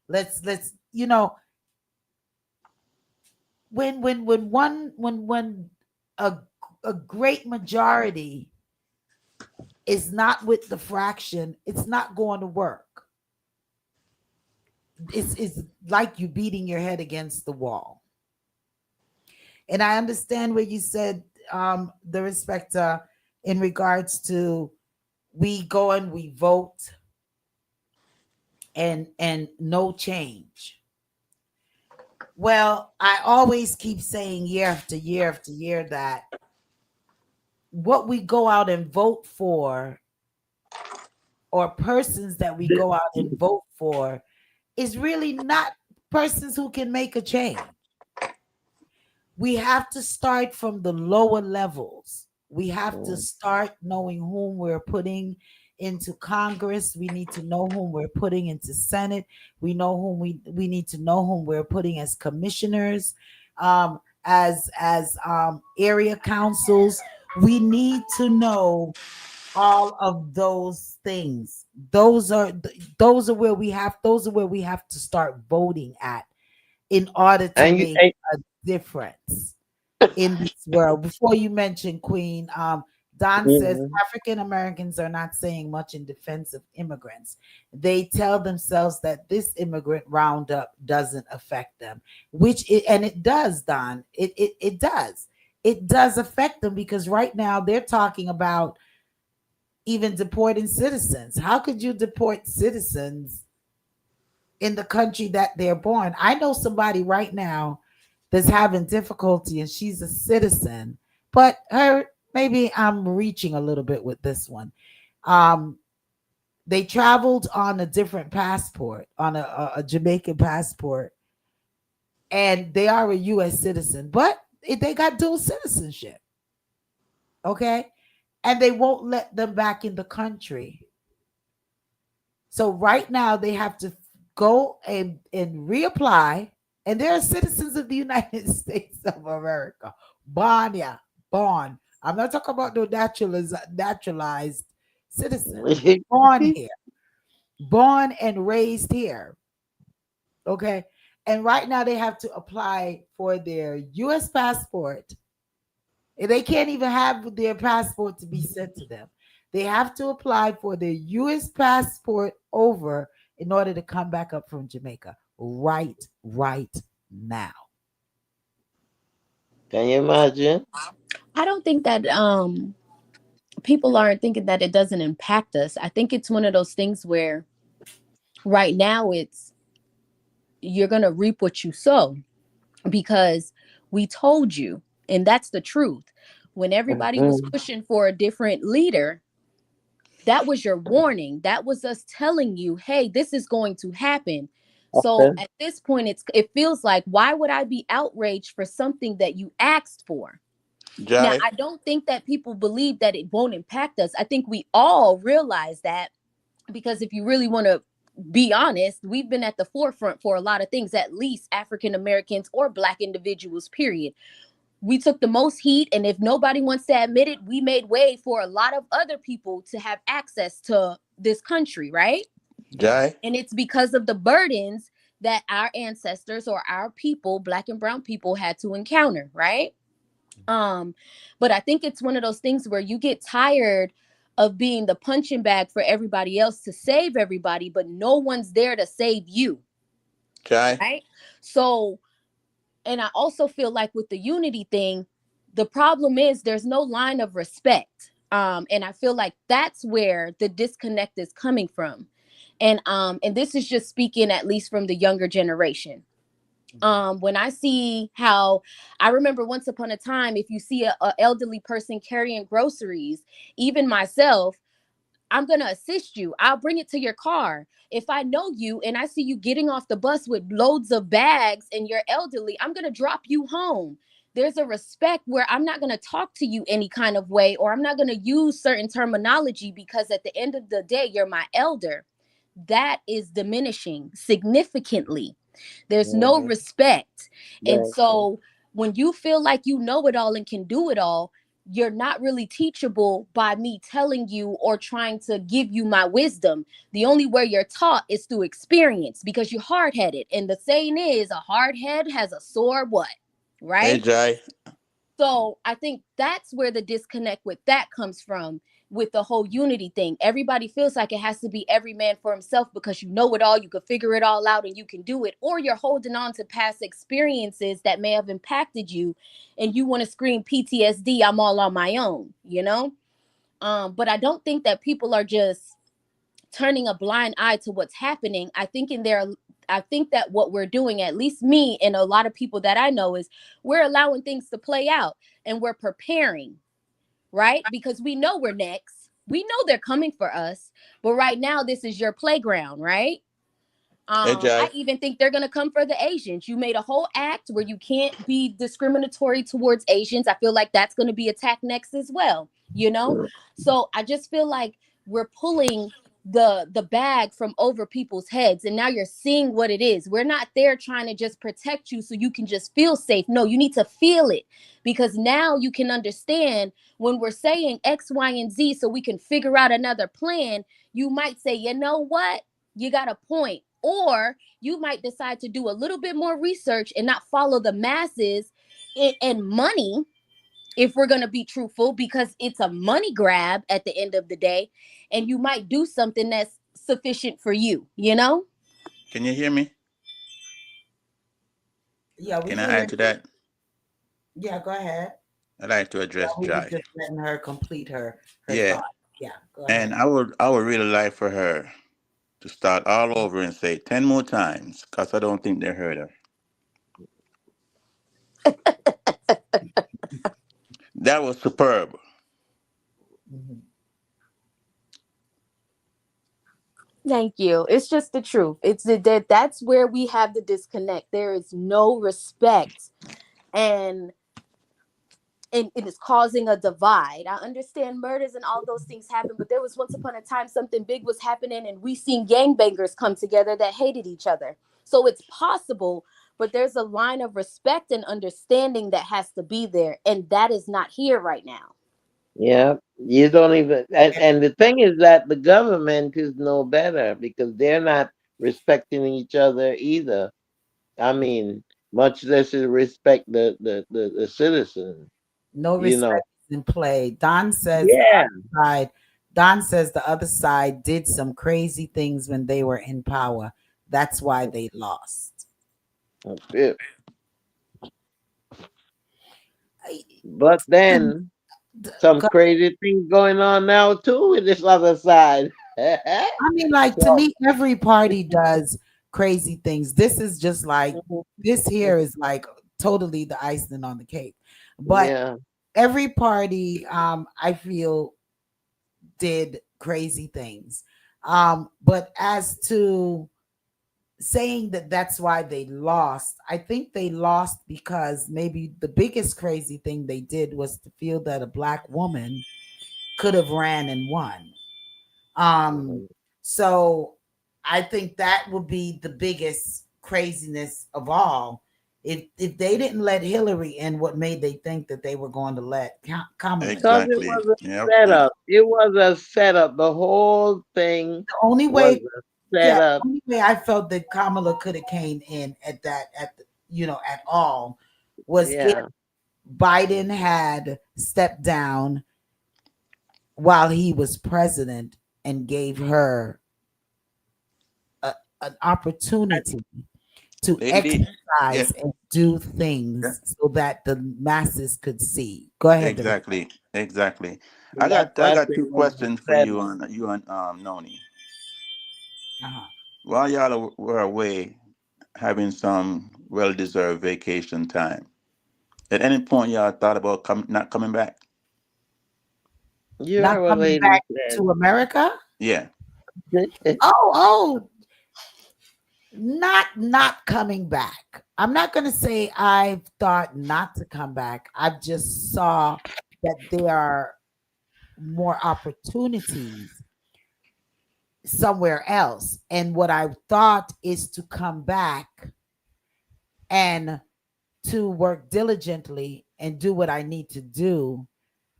Let's when a a great majority is not with the fraction, it's not going to work. It's like you beating your head against the wall. And I understand what you said, the respecter, in regards to we go and we vote and no change. Well, I always keep saying year after year after year that what we go out and vote for, or persons that we go out and vote for, is really not persons who can make a change. We have to start from the lower levels. We have to start knowing whom we're putting into Congress. We need to know whom we're putting into Senate. We need to know whom we're putting as commissioners, as area councils. We need to know all of those things. Those are where we have to start voting at in order to And you, make a difference in this world. Before you mention Queen, Don says mhm. African Americans are not saying much in defense of immigrants. They tell themselves that this immigrant roundup doesn't affect them, and it does, Don. It does. It does affect them, because right now they're talking about even deporting citizens. How could you deport citizens in the country that they're born? I know somebody right now that's having difficulty, and she's a citizen, but her, maybe I'm reaching a little bit with this one. Um, they traveled on a different passport, on a Jamaican passport, and they are a U.S. citizen, but they got dual citizenship. Okay, and they won't let them back in the country. So right now they have to go and reapply, and they're citizens of the United States of America. Born, yeah, born. I'm not talking about no naturalized citizen. Born here, born and raised here. Okay. And right now they have to apply for their US passport. They can't even have their passport to be sent to them. They have to apply for their US passport over in order to come back up from Jamaica right now. Can you imagine? I don't think that people aren't thinking that it doesn't impact us. I think it's one of those things where right now it's you're going to reap what you sow, because we told you, and that's the truth. When everybody was Mhm. pushing for a different leader, that was your warning. That was us telling you, hey, this is going to happen. So Okay. at this point, it feels like, why would I be outraged for something that you asked for? Now, Jai, I don't think that people believe that it won't impact us. I think we all realize that, because if you really want to be honest, we've been at the forefront for a lot of things, at least African Americans or Black individuals, period. We took the most heat, and if nobody wants to admit it, we made way for a lot of other people to have access to this country, right? Jai, And it's because of the burdens that our ancestors, or our people, Black and brown people, had to encounter, right? um but I think it's one of those things where you get tired of being the punching bag for everybody else to save everybody, but no one's there to save you, Jai, right? So, and I also feel like with the unity thing, the problem is there's no line of respect. And I feel like that's where the disconnect is coming from. And this is just speaking at least from the younger generation. When I see how, I remember once upon a time, if you see a elderly person carrying groceries, even myself, I'm going to assist you. I'll bring it to your car. If I know you and I see you getting off the bus with loads of bags and you're elderly, I'm going to drop you home. There's a respect where I'm not going to talk to you any kind of way, or I'm not going to use certain terminology, because at the end of the day, you're my elder. That is diminishing significantly. There's no Mhm. respect. And Right. so when you feel like you know it all and can do it all, you're not really teachable by me telling you or trying to give you my wisdom. The only way you're taught is through experience, because you're hard headed. And the saying is, a hard head has a sore what? Hey, Right? Jai. So I think that's where the disconnect with that comes from, with the whole unity thing. Everybody feels like it has to be every man for himself, because you know it all, you can figure it all out and you can do it. Or you're holding on to past experiences that may have impacted you and you want to scream PTSD, I'm all on my own, you know? But I don't think that people are just turning a blind eye to what's happening. I think that what we're doing, at least me and a lot of people that I know, is we're allowing things to play out and we're preparing, right? Because we know we're next. We know they're coming for us, but right now this is your playground, right? Hey, I Jai. even think they're gonna come for the Asians. You made a whole act where you can't be discriminatory towards Asians. I feel like that's gonna be attacked next as well, you know? So I just feel like we're pulling the bag from over people's heads, and now you're seeing what it is. We're not there trying to just protect you so you can just feel safe. No, you need to feel it, because now you can understand when we're saying X, Y, and Z so we can figure out another plan. You might say, you know what? You got a point. Or you might decide to do a little bit more research and not follow the masses and money, if we're going to be truthful, because it's a money grab at the end of the day. And you might do something that's sufficient for you, you know? Can you hear me? Yeah, we Can can I hear add to you. that? Yeah, go ahead. I'd like to Yeah, address we was Jai. just letting her complete her Yeah. thought. Yeah, go And ahead. I would really like for her to start all over and say 10 more times, because I don't think they heard her. That was superb. Mhm. Thank you. It's just the truth. It's that's where we have the disconnect. There is no respect, and it is causing a divide. I understand murders and all those things happen, but there was once upon a time something big was happening, and we seen gangbangers come together that hated each other. So it's possible, but there's a line of respect and understanding that has to be there, and that is not here right now. Yeah, you don't even, and the thing is that the government is no better because they're not respecting each other either. I mean, much less to respect the citizens. No You know. respect is in play. Don says the Yeah. other side. Don says the other side did some crazy things when they were in power. That's why they lost. Yeah. I, But then some crazy things going on now too with this other side. I mean, like to So, me, every party does crazy things. This is just like this here is like totally the icing on the cake. But yeah. every party, I feel did crazy things. But as to saying that that's why they lost, I think they lost because maybe the biggest crazy thing they did was to feel that a black woman could have ran and won. Um, Mhm. so I think that would be the biggest craziness of all. If they didn't let Hillary in, what made they think that they were going to let Kamala in? Because it Exactly. was a Yep. Yep. setup. It was a setup. The whole thing The only was way, a yeah, setup. the only way I felt that Kamala could have came in at that at the, at all was if Yeah. Biden had stepped down while he was president and gave her a, an opportunity to Lady D. Yeah. exercise and do Yeah. things so that the masses could see. Go ahead, Darrell. Exactly. Exactly. I That's got I why I got say two it was a questions for you setup. on Noni. Uh-huh. While y'all were away having some well deserved vacation time, at any point y'all thought about not coming back? You Not heard what coming lady back to America? Yeah. said. Oh, not coming back. I'm not going to say I've thought not to come back. I've just saw that there are more opportunities somewhere else. And what I thought is to come back and to work diligently and do what I need to do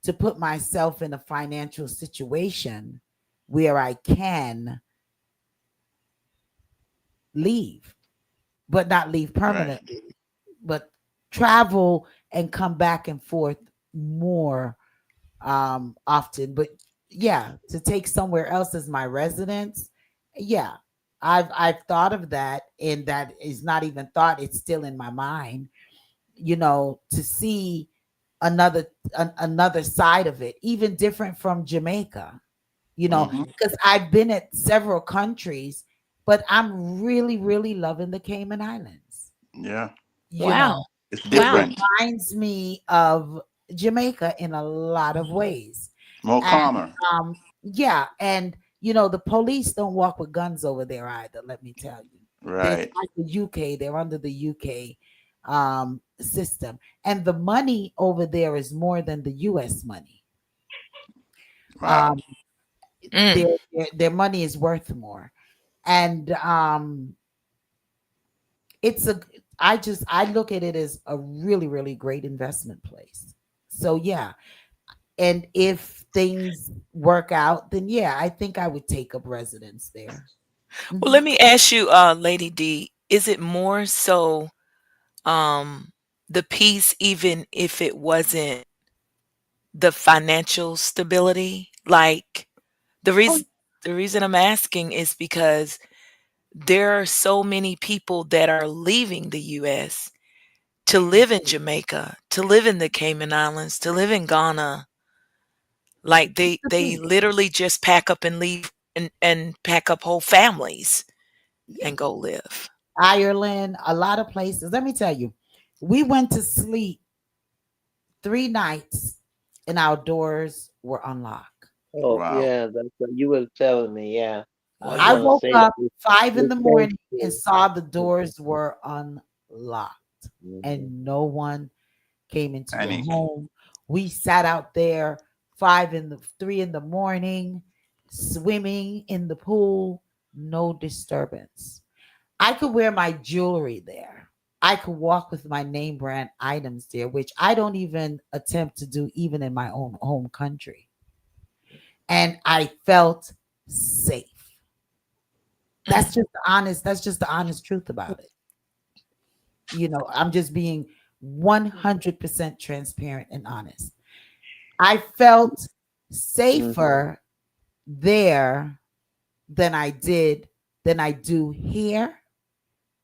to put myself in a financial situation where I can leave, but not leave Right. permanently, but travel and come back and forth more often. But yeah, to take somewhere else as my residence, yeah. I've thought of that, and that is not even thought, it's still in my mind, to see another side of it, even different from Jamaica, Mm-hmm. because I've been at several countries, but I'm really, really loving the Cayman Islands. Yeah. You Wow. know, It's it Wow. different. reminds me of Jamaica in a lot of ways. More And calmer. yeah, and the police don't walk with guns over there either, let me tell you. It's Right. like the UK, they're under the UK system. And the money over there is more than the US money. Wow. Um Mm. their money is worth more. And it's a I look at it as a really, really great investment place. So yeah, and if things work out, then yeah, I think I would take up residence there. Well, Mhm. let me ask you, Lady D, is it more so um the peace even if it wasn't the financial stability? Like the Oh, reason the reason I'm asking is because there are so many people that are leaving the US to live in Jamaica, to live in the Cayman Islands, to live in Ghana. Like that's the they thing. literally just pack up and leave and pack up whole families Yeah. and go live. Ireland, a lot of places. Let me tell you, we went to sleep 3 nights and our doors were unlocked. Oh Wow. yeah, that's what you were telling me. Yeah, I was I Wow. gonna woke say that. up 5 in It's the so morning and true. saw the doors were unlocked Mhm. and no one came into the Anything. home. We sat out there 3 in the morning, swimming in the pool, no disturbance. I could wear my jewelry there. I could walk with my name brand items there, which I don't even attempt to do even in my own home country. And I felt safe. Mm. That's just the honest truth about it. I'm just being 100% transparent and honest. I felt Mhm. safer there than I do here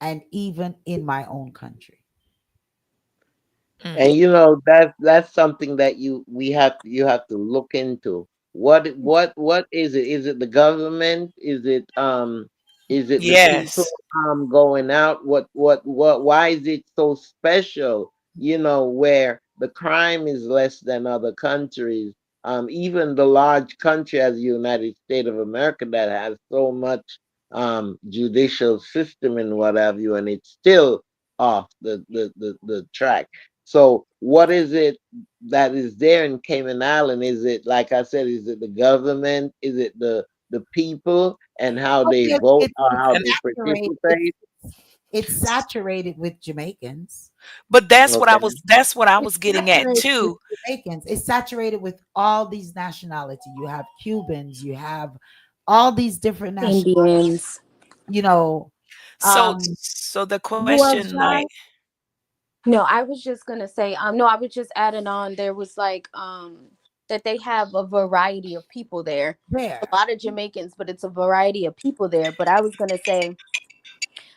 and even in my own country. Mm. And that's something that you have to look into. What is it? Is it the government? Is it the people Yes. going out? What why is it so special? Where the crime is less than other countries. Even the large country as the United States of America that has so much judicial system and what have you, and it's still off the track. So what is it that is there in Cayman Island? Is it, like I said, is it the government? Is it the people and how Oh, they yes, vote it's or it's how And they saturated. participate? It's saturated with Jamaicans. but Okay. that's what I It's was getting at saturated with too. Jamaicans. It's saturated with all these nationality. You have Cubans. You have all these different national. Indians. You know, um, So the who else, question, like, Jai? No, I was just gonna say, no, I was just adding on. There was like, that they have a variety of people there. A There. lot of Jamaicans, but it's a variety of people there. But I was gonna say,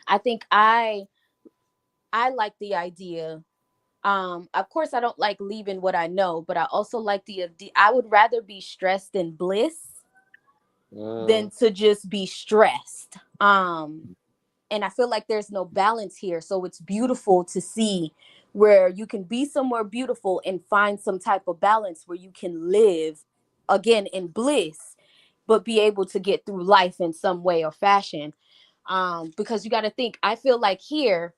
I think I like the idea. Of course, I don't like leaving what I know, but I also like I would rather be stressed in bliss than Mm, to just be stressed. And I feel like there's no balance here. So it's beautiful to see where you can be somewhere beautiful and find some type of balance where you can live again in bliss, but be able to get through life in some way or fashion. Because you got to think, I feel like here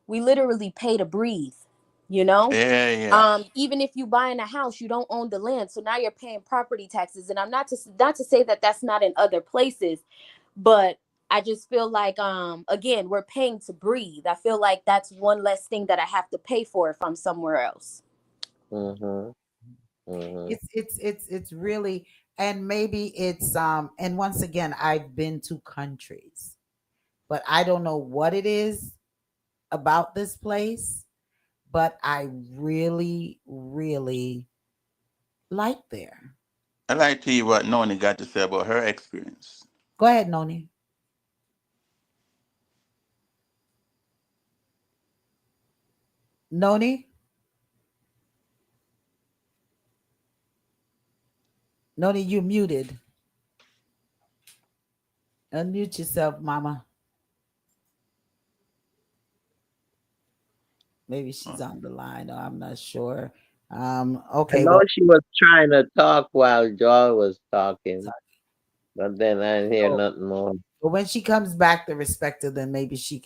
we literally pay to breathe, you know. Yeah, yeah. Even if you buy in a house, you don't own the land, so now you're paying property taxes. And I'm not to say that that's not in other places, but I just feel like again, we're paying to breathe. I feel like that's one less thing that I have to pay for if I'm somewhere else. Mhm. Mhm. It's really, and maybe it's and once again, I've been to countries, but I don't know what it is about this place, but I really, really like there. I'd like to hear what Noni got to say about her experience. Go ahead, Noni. Noni, Noni, you muted. Unmute yourself, Mama. Maybe she's on the line, or I'm not sure. I Okay, know well, she was trying to talk while Joy was talking, but then I didn't hear so nothing more. but when she comes back to respect her, then maybe she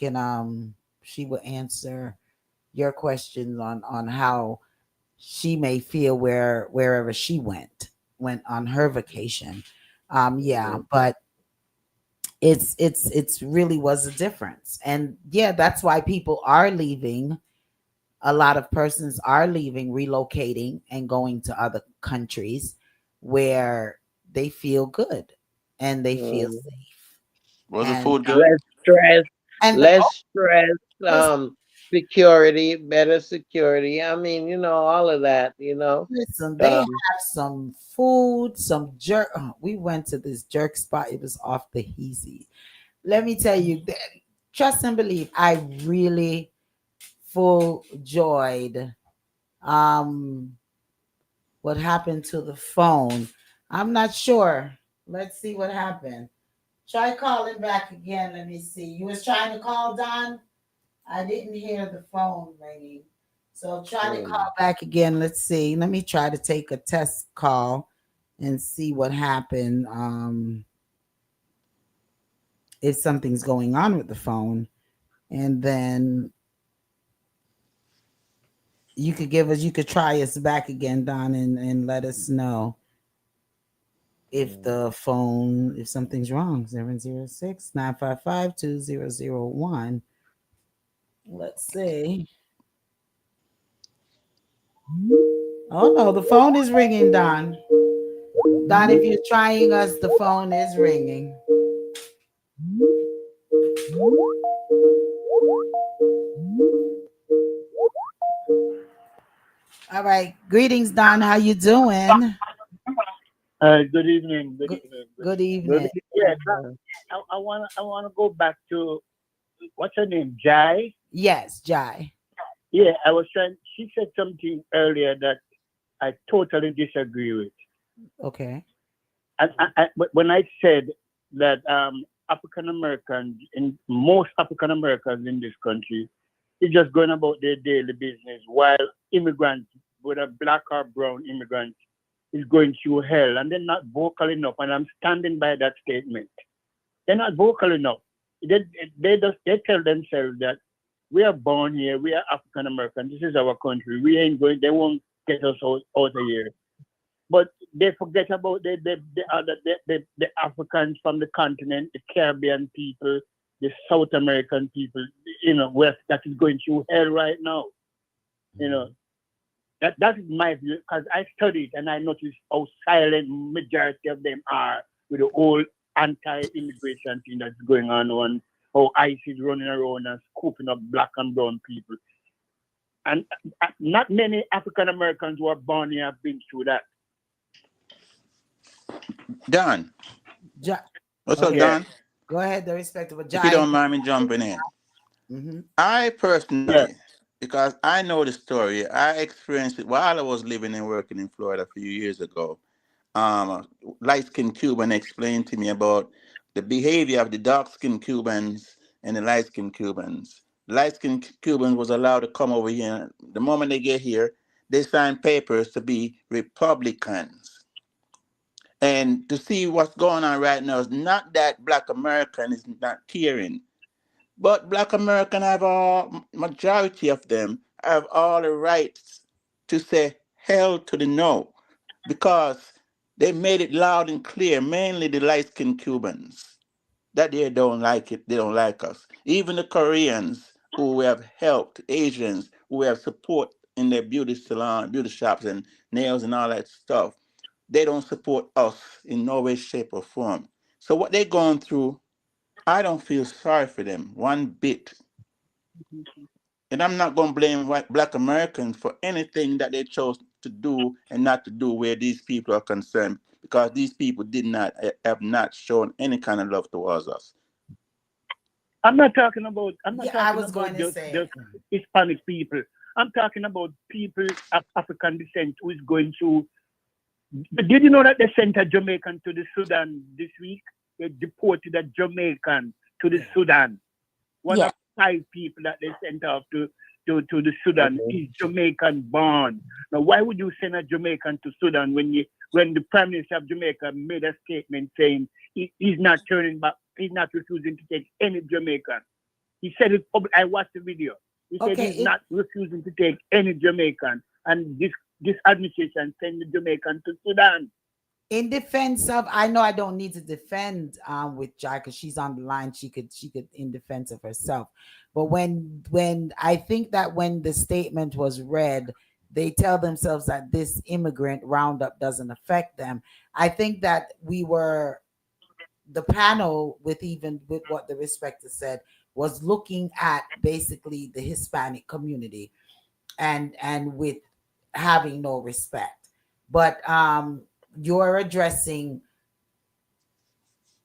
will answer your questions on how she may feel wherever she went on her vacation. Yeah, Mhm. but it's really was a difference. And yeah, that's why people are leaving. A lot of persons are leaving, relocating, and going to other countries where they feel good and they feel Mhm. safe. Was the And food good? Less stress, and the less stress, listen, security, better security. I mean, all of that, listen, they Um, have some food, some jerk. Oh, we went to this jerk spot. It was off the easy. Let me tell you, trust and believe. I really full joyed. Um, what happened to the phone? I'm not sure. Let's see what happened. Try calling back again. Let me see. You was trying to call Don. I didn't hear the phone ringing. So try to call mm, back again. Let's see. Let me try to take a test call and see what happened. If something's going on with the phone. And then you could try us back again, Don, and let us know if mm. if something's wrong. 706-955-2001. Let's see. Oh no, the phone is ringing, Don. Don, if you're trying us, the phone is ringing. All right. Greetings, Don. How you doing? Good evening. Good Good, evening. Good good evening. Good evening. Yeah, evening. I wanna go back to what's her name, Jai. Yes, Jai. Yeah, I was trying. She said something earlier that I totally disagree with. Okay. And when I said that African Americans, in most African Americans in this country, is just going about their daily business, while immigrants, whether black or brown immigrants, is going through hell, and they're not vocal enough. And I'm standing by that statement. They're not vocal enough. They, they tell themselves that we are born here, we are African American, this is our country. We ain't going. They won't get us out of here. But they forget about the other the Africans from the continent, the Caribbean people, the South American people. West that is going through hell right now. You know that is my view because I studied and I noticed how silent majority of them are with the whole anti-immigration thing that's going on how ICE is running around and scooping up black and brown people. And not many African Americans who are born here have been through that. Don. Jai. What's up, Okay. Yeah, Don? Go ahead. The respectable If you Jai. don't mind me jumping in. Mm-hmm. I yeah. personally, because I know the story, I experienced it while I was living and working in Florida a few years ago. Light skinned Cuban explained to me about the behavior of the dark skinned Cubans and the light skinned Cubans. Light skinned Cubans was allowed to come over here. The moment they get here, they sign papers to be Republicans. And to see what's going on right now is not that Black American is not caring, but Black American have all majority of them have all the rights to say hell to the no, because they made it loud and clear, mainly the light skinned Cubans, that they don't like it, they don't like us. Even the Koreans who we have helped, Asians who we have support in their beauty salon, beauty shops and nails and all that stuff, they don't support us in no way, shape, or form. So what they're going through, I don't feel sorry for them one bit. And I'm not going to blame Black Americans for anything that they chose to do and not to do where these people are concerned, because these people did not have not shown any kind of love towards us. I'm not talking about. I'm not Yeah, I talking was about going to say. just Hispanic people. I'm talking about people of African descent who is going through. Did you know that they sent a Jamaican to the Sudan this week? They deported a Jamaican to the Sudan. One Yeah. of 5 people that they sent off to the Sudan is Jamaican born. Now, why would you send a Jamaican to Sudan when the Prime Minister of Jamaica made a statement saying he's not turning back, he's not refusing to take any Jamaican? He said it public. I watched the video. He said he's not refusing to take any Jamaican, and this administration sent the Jamaican to Sudan. In defense of, I know I don't need to defend with Jai because she's on the line. She could in defense of herself. But when I think that when the statement was read, they tell themselves that this immigrant roundup doesn't affect them. I think that we were the panel with what the respecter said was looking at basically the Hispanic community and with having no respect. But you're addressing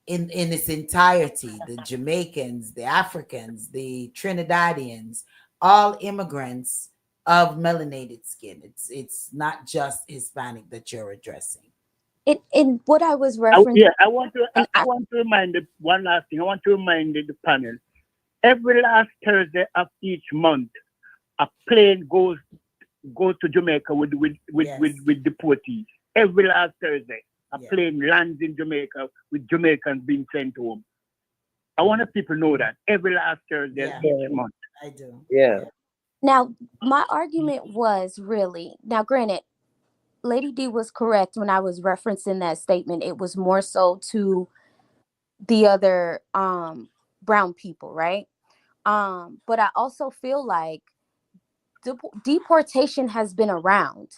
in its entirety the Jamaicans, the Africans, the Trinidadians, all immigrants of melanated skin. It's not just Hispanic that you're addressing. In what I was referencing, I want to remind one last thing. I want to remind the panel. Every last Thursday of each month, a plane goes to Jamaica with deportees. Every last Thursday, a plane lands in Jamaica with Jamaicans being sent home. I want people to know that every last Thursday each month. I do. Yeah. now my argument was really, now granted, Lady D was correct when I was referencing that statement. It was more so to the other brown people, right? But I also feel like deportation has been around.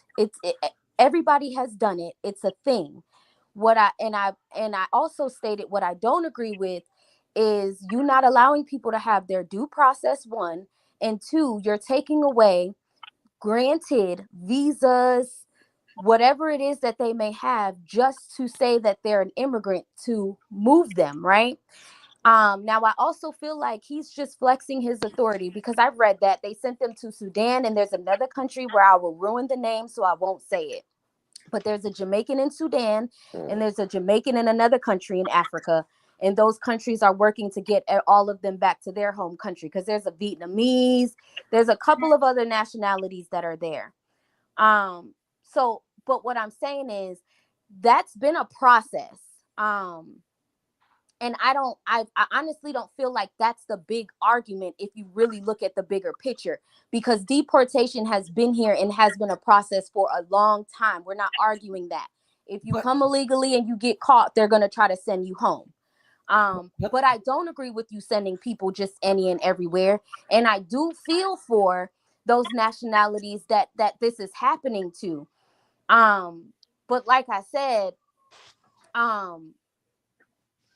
Everybody has done it. It's a thing. I also stated what I don't agree with is you not allowing people to have their due process, one, and two, you're taking away granted visas, whatever it is that they may have, just to say that they're an immigrant to move them, right? Now I also feel like he's just flexing his authority because I've read that they sent them to Sudan, and there's another country where I will ruin the name, so I won't say it. But there's a Jamaican in Sudan, and there's a Jamaican in another country in Africa, and those countries are working to get all of them back to their home country because there's a Vietnamese, there's a couple of other nationalities that are there. But what I'm saying is that's been a process. And I honestly don't feel like that's the big argument if you really look at the bigger picture, because deportation has been here and has been a process for a long time. We're not arguing that. If you come illegally and you get caught, they're going to try to send you home. But I don't agree with you sending people just any and everywhere. And I do feel for those nationalities that this is happening to. But like I said,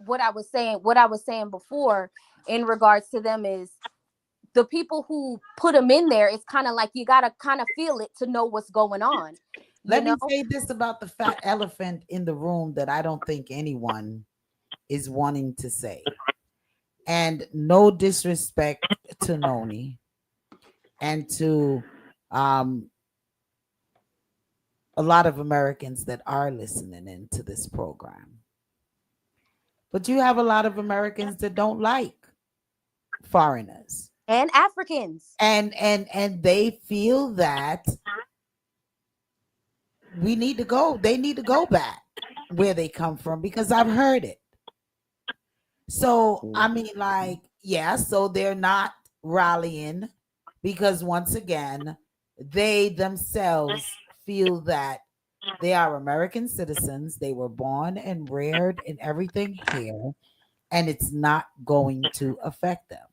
what I was saying before in regards to them is the people who put them in there. It's kind of like you got to kind of feel it to know what's going on. Let me say this about the fat elephant in the room that I don't think anyone is wanting to say. And no disrespect to Noni and to a lot of Americans that are listening into this program. But you have a lot of Americans that don't like foreigners and Africans. And they feel that we need to go. They need to go back. where they come from because I've heard it. So, I Mm. mean, like, yeah, so they're not rallying because once again, they themselves feel that they are American citizens. They were born and reared and everything here, and it's not going to affect them.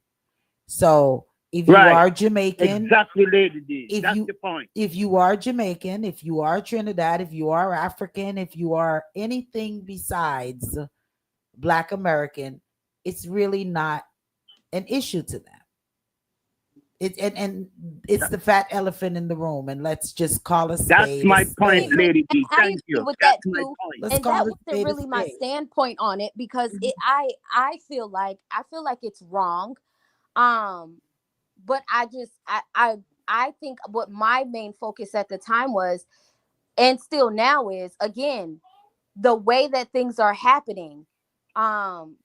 So, if you Right. are Jamaican, Exactly, Lady D. if That's you the point. if you are Jamaican, if you are Trinidad, if you are African, if you are anything besides Black American, it's really not an issue to them. And it's the fat elephant in the room, and let's just call a That's spade a my I point, spade. agree. Lady And D. I Thank agree you. with That's that my too. point. Let's And call that a wasn't spade a really my spade. standpoint on it because I feel like it's wrong. But I think what my main focus at the time was, and still now is, again, the way that things are happening, um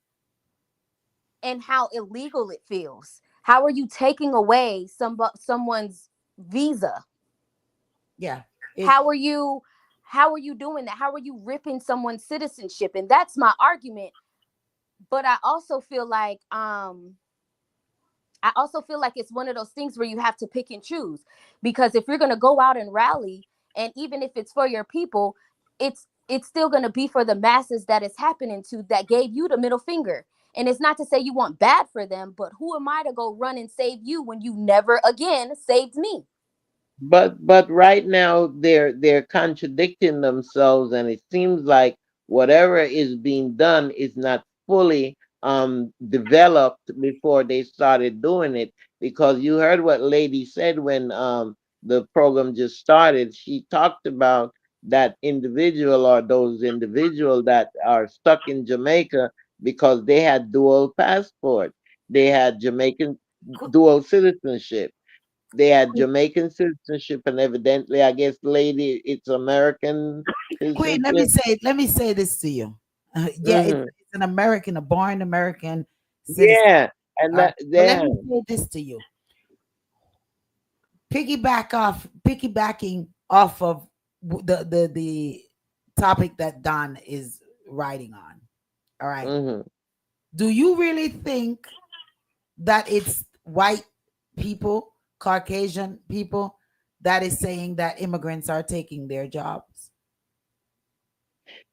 and how illegal it feels. How are you taking away someone's visa? Yeah, it How are you how are you doing that? How are you ripping someone's citizenship? And that's my argument. But I also feel like it's one of those things where you have to pick and choose, because if you're going to go out and rally, and even if it's for your people, it's still going to be for the masses that it's happening to, that gave you the middle finger. And it's not to say you want bad for them, but who am I to go run and save you when you never again saved me? But right now they're contradicting themselves, and it seems like whatever is being done is not fully developed before they started doing it. Because you heard what Lady said when the program just started. She talked about that individual, or those individuals that are stuck in Jamaica because they had dual passport. They had Jamaican dual citizenship. They had Jamaican citizenship, and evidently, I guess, lady, it's American Queen, citizenship. let me say this to you. Yeah, Hmm. it's an American, a born American citizen. Yeah, and All right, that, but let yeah. me say this to you. Piggybacking off of the topic that Don is writing on. All right. Hmm. Do you really think that it's white people, Caucasian people, that is saying that immigrants are taking their jobs?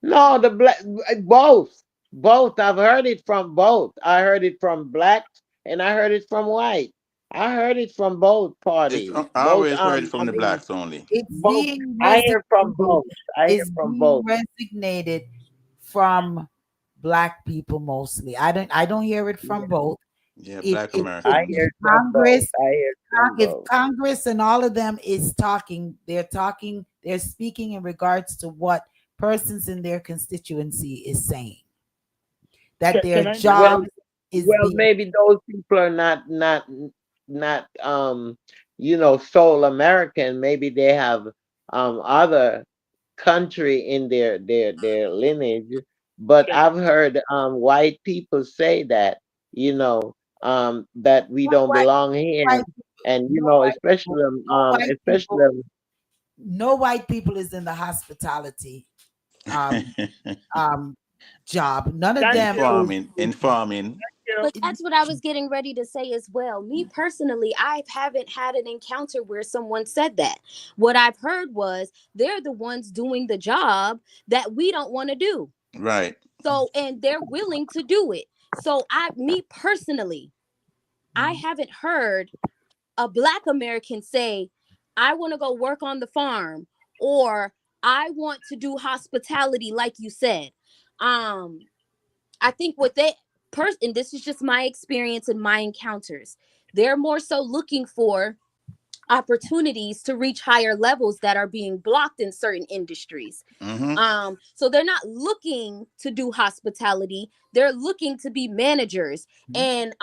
No, the black, both, both. I've heard it from both. I heard it from blacks, and I heard it from white. I heard it from both It's parties. I Both. always heard it I from the mean, blacks only. It's both. being I hear from resignated. both. I hear It's from being both. resignated from black people mostly. I don't hear it from both. Yeah, If black if I Americans. hear from both. Congress, I hear from If both. Congress and all of them is talking, they're speaking in regards to what persons in their constituency is saying, that their Can I Well, jobs is well, being. maybe those people are not sole American. Maybe they have other country in their lineage. But can I've heard white people say that, that we No don't white, belong here, white and no white people, especially no white especially people, no white people is in the hospitality um um job. None of thank in them you. is, farming, in farming. You. But that's what I was getting ready to say as well. Me personally, I haven't had an encounter where someone said that. What I've heard was they're the ones doing the job that we don't want to do. Right. So, and they're willing to do it. So, me personally, I haven't heard a Black American say, I want to go work on the farm, or I want to do hospitality, like you said. Um, I think what they and this is just my experience and my encounters, they're more so looking for opportunities to reach higher levels that are being blocked in certain industries. Mm-hmm. So they're not looking to do hospitality, they're looking to be managers and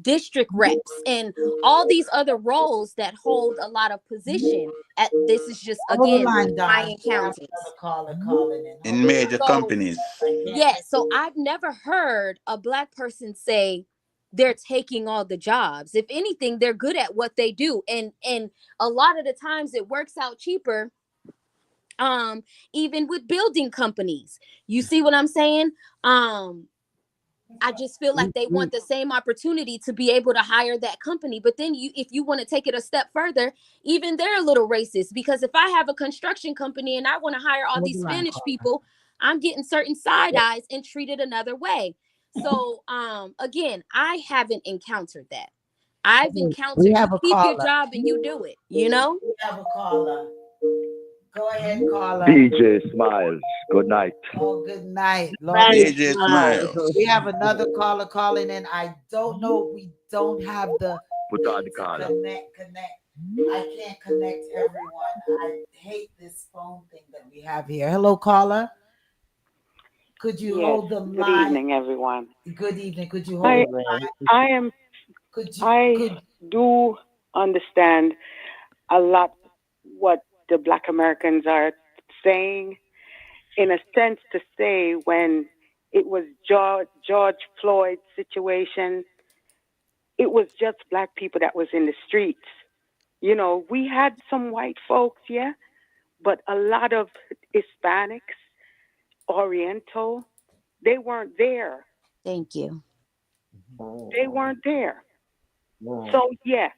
district reps and all these other roles that hold a lot of position. At This is just, hold the again, line, my Don. We have encounters. another caller calling in. Hold In the major So companies. line. yeah, so I've never heard a Black person say they're taking all the jobs. If anything, they're good at what they do, and a lot of the times it works out cheaper um even with building companies. You see what I'm saying? I just feel like they want the same opportunity to be able to hire that company. But then you, if you want to take it a step further, even they're a little racist, because if I have a construction company and I want to hire all Hold the these line, Spanish caller. people, I'm getting certain side eyes and treated another way. So again, I haven't encountered that. I've Okay, we encountered you have a keep your caller. job and you do it, you know? We have a caller. Go ahead, caller. DJ Smiles, good night. Oh, good night. Long Nice time. DJ smile. We Smiles. have another caller calling in. I don't know. We don't have the Put on thing the to caller. connect. I can't connect everyone. I hate this phone thing that we have here. Hello, caller. Could you Yes. hold the Good line? evening, everyone. Good evening. Could you hold I the line? I am Could you I could do understand a lot what the Black Americans are saying, in a sense, to say when it was George Floyd's situation, it was just black people that was in the streets. You know, we had some white folks, yeah, but a lot of Hispanics, Oriental, they weren't there. Thank you. They weren't there. Mm. So yeah,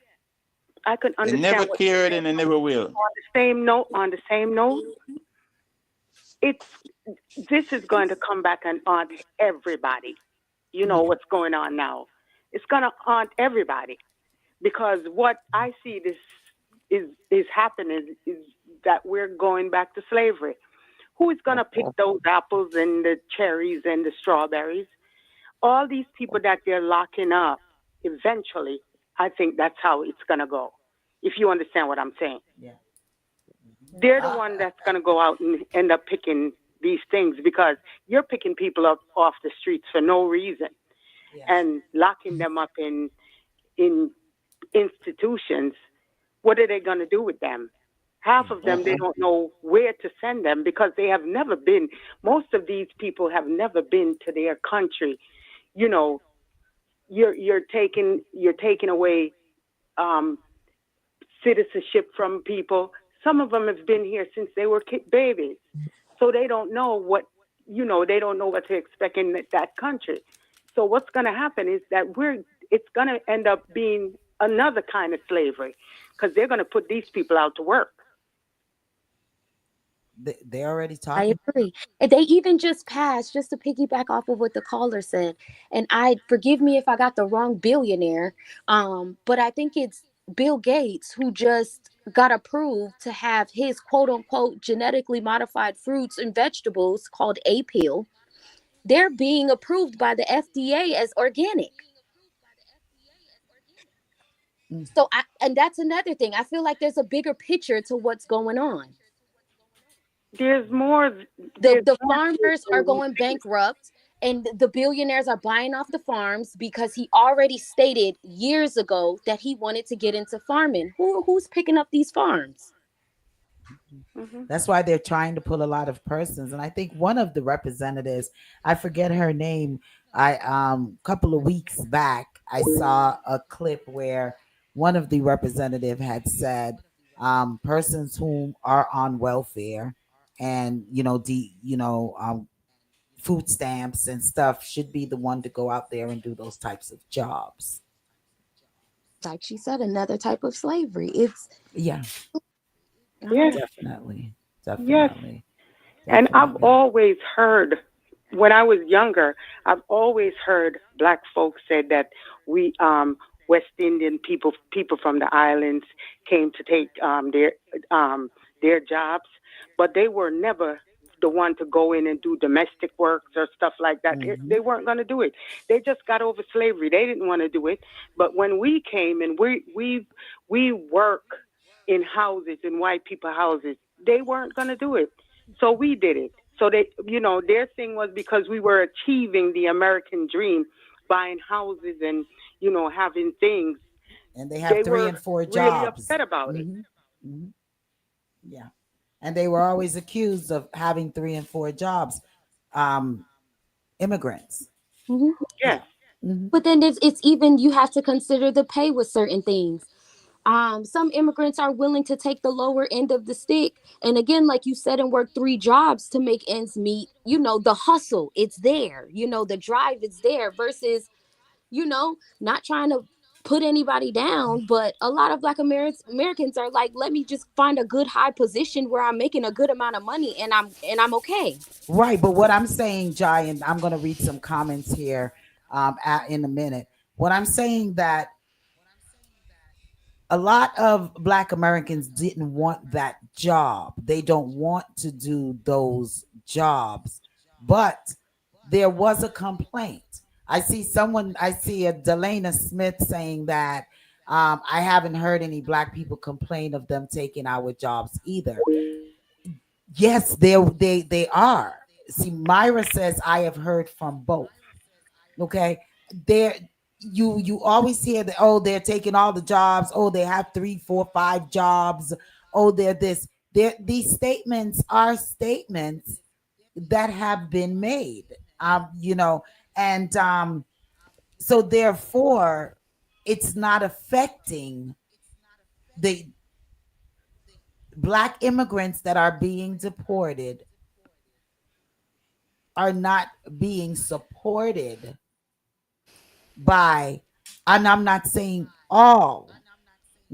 I can They understand never what you're cared saying. and they never will. On the same note, it's this is going to come back and haunt everybody. You know yeah. what's going on now. It's going to haunt everybody because what I see this is happening is that we're going back to slavery. Who is going to pick those apples and the cherries and the strawberries? All these people that they're locking up, eventually, I think that's how it's going to go. If you understand what I'm saying. Yeah. They're the Uh, one that's going to go out and end up picking these things because you're picking people up off the streets for no reason yes. and locking them up in institutions. What are they going to do with them? Half of them, they don't know where to send them because they have never been. Most of these people have never been to their country. You know, you're taking away um, citizenship from people. Some of them have been here since they were babies, so they don't know what they don't know what to expect in that country. So what's going to happen is that it's going to end up being another kind of slavery because they're going to put these people out to work. They're already I talking. agree. And they even just passed, just to piggyback off of what the caller said. And I forgive me if I got the wrong billionaire, but I think it's Bill Gates who just got approved to have his quote unquote genetically modified fruits and vegetables called appeal. They're being approved by the FDA as organic. Mm. So and that's another thing. I feel like there's a bigger picture to what's going on. There's more. the There's the more to it farmers are than we going think. bankrupt, and the billionaires are buying off the farms because he already stated years ago that he wanted to get into farming. Who's picking up these farms? Hmm. That's why they're trying to pull a lot of persons. And I think one of the representatives, I forget her name, I couple of weeks back, I saw a clip where one of the representative had said persons whom are on welfare and food stamps and stuff should be the one to go out there and do those types of jobs. Like she said, another type of slavery. It's Yeah, I Yes, don't definitely. yes. Definitely. And I've Definitely. always heard, when I was younger, I've always heard black folks say that we West Indian people from the islands came to take their jobs, but they were never the one to go in and do domestic works or stuff like that. Hmm. They weren't going to do it. They just got over slavery. They didn't want to do it. But when we came and we work in houses, in white people houses, they weren't going to do it. So we did it. So their thing was because we were achieving the American dream, buying houses and, having things. And they have They three were and four really jobs. upset about it. Hmm. Hmm. Yeah. And they were always accused of having three and four jobs. Um, Immigrants. Mhm. Yes. Yeah. Hmm. But then it's even, you have to consider the pay with certain things. Some immigrants are willing to take the lower end of the stick, and again, like you said, and work three jobs to make ends meet. You know, the hustle, it's there. You know, the drive, it's there. Versus, not trying to put anybody down, but a lot of Black Americans are like, let me just find a good high position where I'm making a good amount of money, and I'm okay. Right, but what I'm saying, Jai, and I'm going to read some comments here in a minute. What I'm saying that a lot of Black Americans didn't want that job. They don't want to do those jobs, but there was a complaint. I see a Delana Smith saying that I haven't heard any Black people complain of them taking our jobs either. Yes, they are. See, Myra says I have heard from both. Okay, there you always hear that, oh, they're taking all the jobs. Oh, they have three, four, five jobs. Oh, they're this. These statements are statements that have been made. And so therefore, it's not affecting the Black immigrants that are being deported are not being supported by, and I'm not saying all,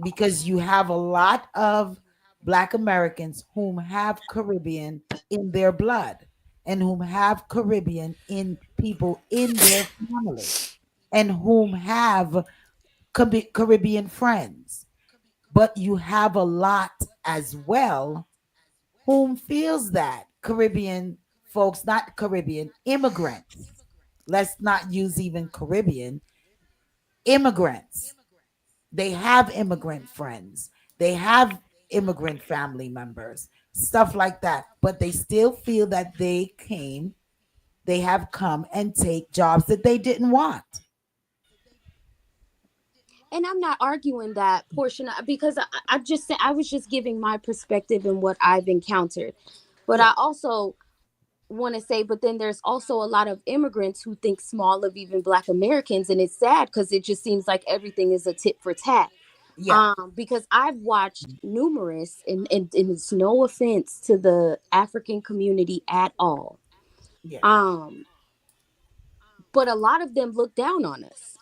because you have a lot of Black Americans whom have Caribbean in their blood and whom have Caribbean in people in their family and whom have Caribbean friends. But you have a lot as well whom feels that Caribbean folks, not Caribbean, immigrants, let's not use even Caribbean, immigrants. They have immigrant friends, they have immigrant family members, stuff like that. But they still feel that they have come and take jobs that they didn't want. And I'm not arguing that portion because I just said I was just giving my perspective and what I've encountered. But Yeah. I also want to say, but then there's also a lot of immigrants who think small of even Black Americans, and it's sad because it just seems like everything is a tit for tat. Yeah. Because I've watched numerous, and it's no offense to the African community at all, Yeah. um, but a lot of them look down on us.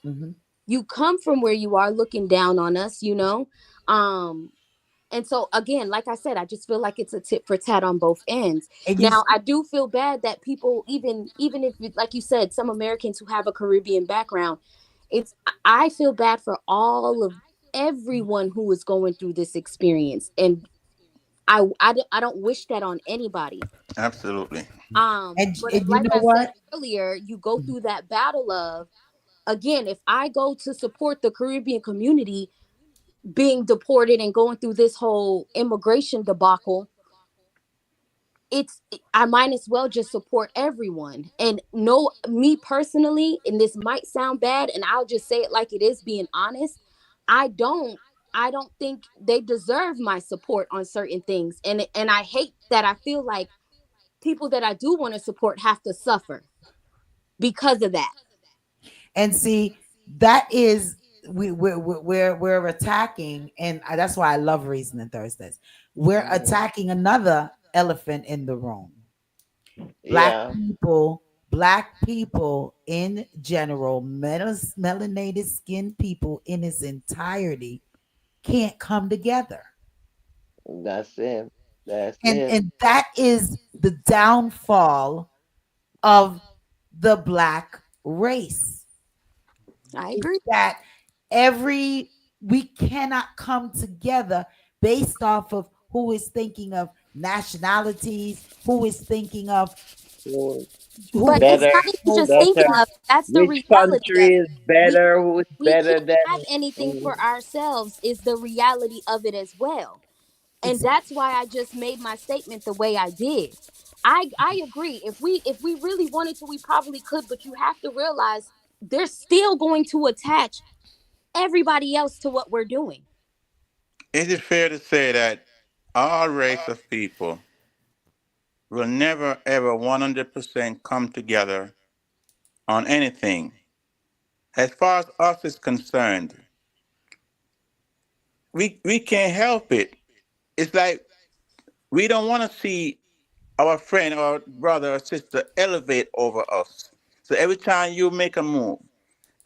Hmm. You come from where you are looking down on us. Um, and so again, like I said, I just feel like it's a tit for tat on both ends. And you Now I do feel bad that people, even if like you said, some Americans who have a Caribbean background, it's I feel bad for all of everyone who is going through this experience, and I don't wish that on anybody. Absolutely. But and you like know I said what? earlier, you go through that battle of, again, if I go to support the Caribbean community being deported and going through this whole immigration debacle, it's I might as well just support everyone. And no, me personally, and this might sound bad, and I'll just say it like it is, being honest, I don't I don't think they deserve my support on certain things. And I hate that I feel like people that I do want to support have to suffer because of that. And see, that is we're attacking, and that's why I love Reasoning Thursdays. We're Mhm. attacking another elephant in the room. Black Yeah, people, black people in general, melanated skinned people in its entirety can't come together. that's it. That's And it. and that is the downfall of the black race. I Is agree. that every we cannot come together based off of who is thinking of nationalities, who is thinking of Who's But it's better? not even who just goes Better. thinking of it. That's the Which reality country of it. is We better? Who's we better can't than? have anything Mm, for ourselves is the reality of it as well. And exactly. that's why I just made my statement the way I did. I agree. If we really wanted to, we probably could, but you have to realize they're still going to attach everybody else to what we're doing. Is it fair to say that our race of people will never ever 100% come together on anything? As far as us is concerned, we can't help it. It's like we don't want to see our friend or brother or sister elevate over us. So every time you make a move,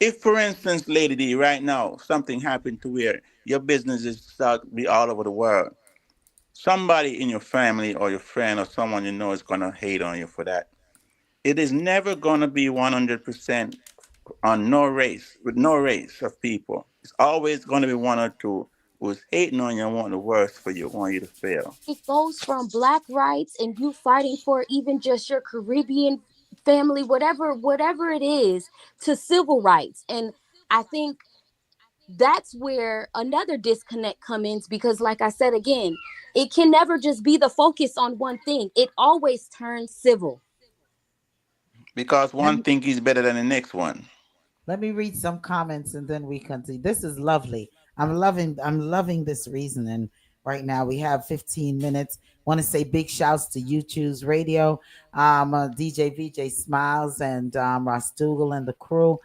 if for instance, Lady D, right now something happened to where your business is start to be all over the world, somebody in your family or your friend or someone you know is gonna hate on you for that. It is never gonna be 100% on no race with no race of people. It's always gonna be one or two who's hating on you and want the worst for you, want you to fail. It goes from black rights and you fighting for even just your Caribbean family, whatever it is, to civil rights. And I think that's where another disconnect comes in, because like I said again, it can never just be the focus on one thing. It always turns civil. Because Let one me think he's better than the next one. Let me read some comments and then we continue. This is lovely. I'm loving this reasoning right now. We have 15 minutes. Want to say big shouts to You Choose Radio, DJ VJ Smiles and Ross Dougal and the crew.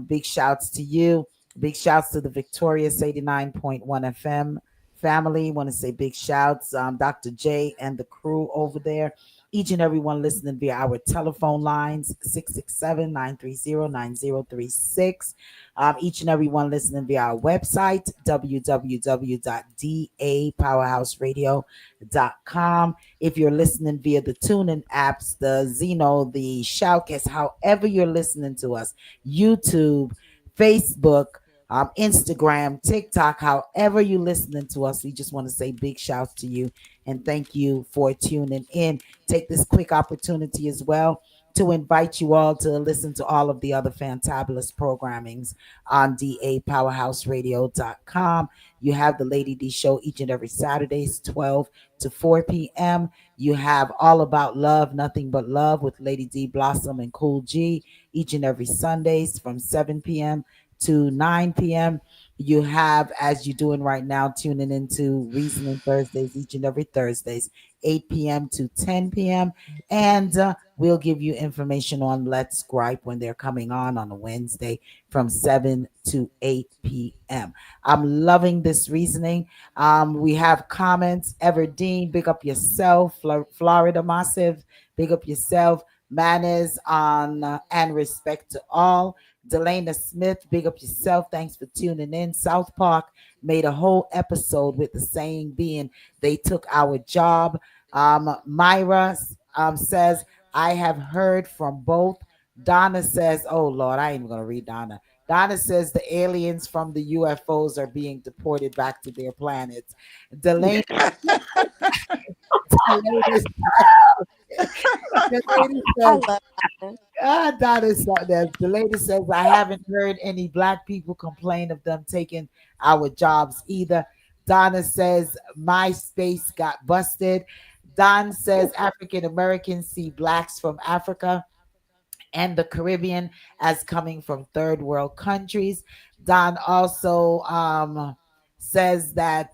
Big shouts to you. Big shouts to the Victorious 89.1 FM family. Want to say big shouts, Dr. J and the crew over there. Each and every one listening via our telephone lines, 667-930-9036. Each and every one listening via our website, www.dapowerhouseradio.com. If you're listening via the TuneIn apps, the Zeno, the Shoutcast, however you're listening to us, YouTube, Facebook, Instagram, TikTok, however you're listening to us, we just want to say big shouts to you and thank you for tuning in. Take this quick opportunity as well to invite you all to listen to all of the other fantabulous programmings on dapowerhouseradio.com. You have the Lady D show each and every Saturdays, 12 to 4 p.m. You have All About Love, Nothing But Love with Lady D Blossom and Cool G each and every Sundays from 7 p.m. to 9 p.m. You have, as you're doing right now, tuning into Reasoning Thursdays each and every Thursdays, 8 p.m. to 10 p.m. And we'll give you information on Let's Gripe when they're coming on a Wednesday from 7 to 8 p.m. I'm loving this reasoning. We have comments. Everdeen, big up yourself. Florida Massive, big up yourself. Manners on and respect to all. Delana Smith, big up yourself. Thanks for tuning in. South Park made a whole episode with the saying being they took our job. Myra says, I have heard from both. Donna says, oh Lord, I ain't even going to read Donna. Donna says the aliens from the UFOs are being deported back to their planets. Delaney, Delaney, Delaney I says, love that. Donna says, the lady says, I haven't heard any black people complain of them taking our jobs either. Donna says, my space got busted. Don says, African Americans see blacks from Africa and the Caribbean as coming from third world countries. Don also says that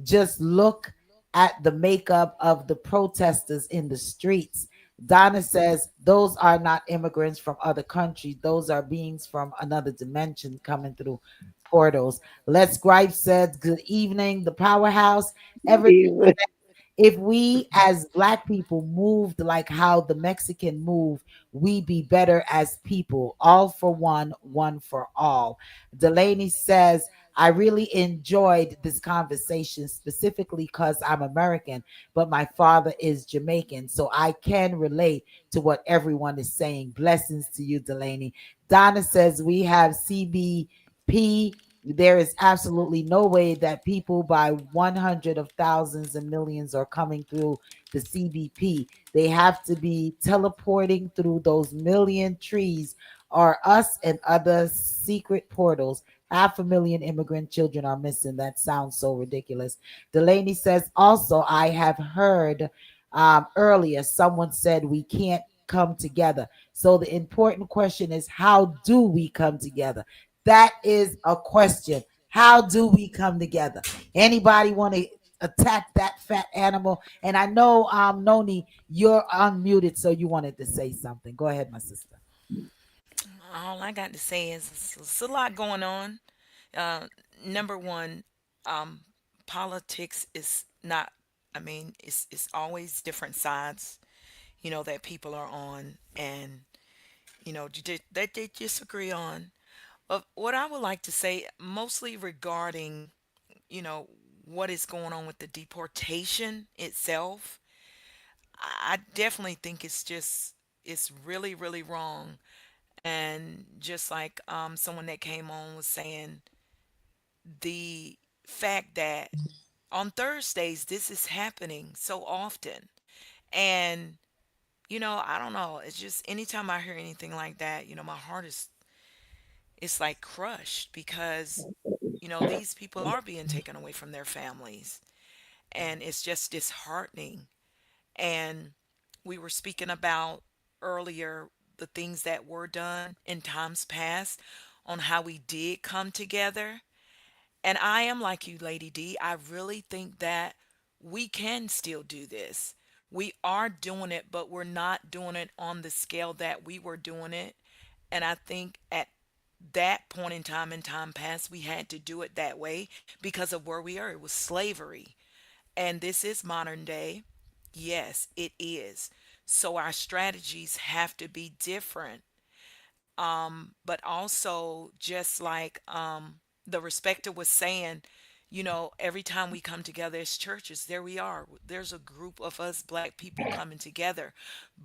just look at the makeup of the protesters in the streets. Donna says those are not immigrants from other countries, those are beings from another dimension coming through portals. Let's Gripe said, good evening, the powerhouse. Ever Even if we as black people moved like how the Mexican move, we be better as people. All for one, one for all. Delaney says, I really enjoyed this conversation specifically because I'm American, but my father is Jamaican. So I can relate to what everyone is saying. Blessings to you, Delaney. Donna says, we have CBP. There is absolutely no way that people by 100 of thousands and millions are coming through the CBP. They have to be teleporting through those million trees or us and other secret portals. 500,000 immigrant children are missing. That sounds so ridiculous. Delaney says, also, I have heard earlier someone said we can't come together. So the important question is, how do we come together? That is a question. How do we come together? Anybody want to attack that fat animal? And I know, Noni, you're unmuted, so you wanted to say something. Go ahead, my sister. All I got to say is it's a lot going on. Uh, number one, um, politics is not. I mean, it's always different sides, that people are on, and that they disagree on. But what I would like to say, mostly regarding, you know, what is going on with the deportation itself, I definitely think it's really, really wrong. And just like someone that came on was saying, the fact that on Thursdays this is happening so often. And, I don't know. It's just anytime I hear anything like that, my heart is it's like crushed because, these people are being taken away from their families. And it's just disheartening. And we were speaking about earlier the things that were done in times past on how we did come together. And I am like you, Lady D. I really think that we can still do this. We are doing it, but we're not doing it on the scale that we were doing it. And I think at that point in time past, we had to do it that way because of where we are. It was slavery. And this is modern day. Yes, it is. So our strategies have to be different. But also, just like the respecter was saying, every time we come together as churches, there we are. There's a group of us black people coming together.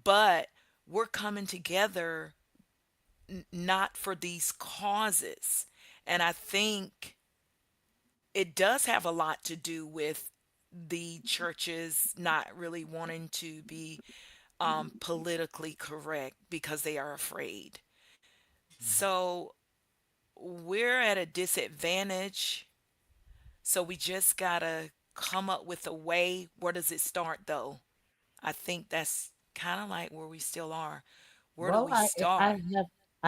But we're coming together not for these causes. And I think it does have a lot to do with the churches not really wanting to be politically correct because they are afraid. So we're at a disadvantage. So we just gotta come up with a way. Where does it start though? I think that's kind of like where we still are. Where do Well, we I start?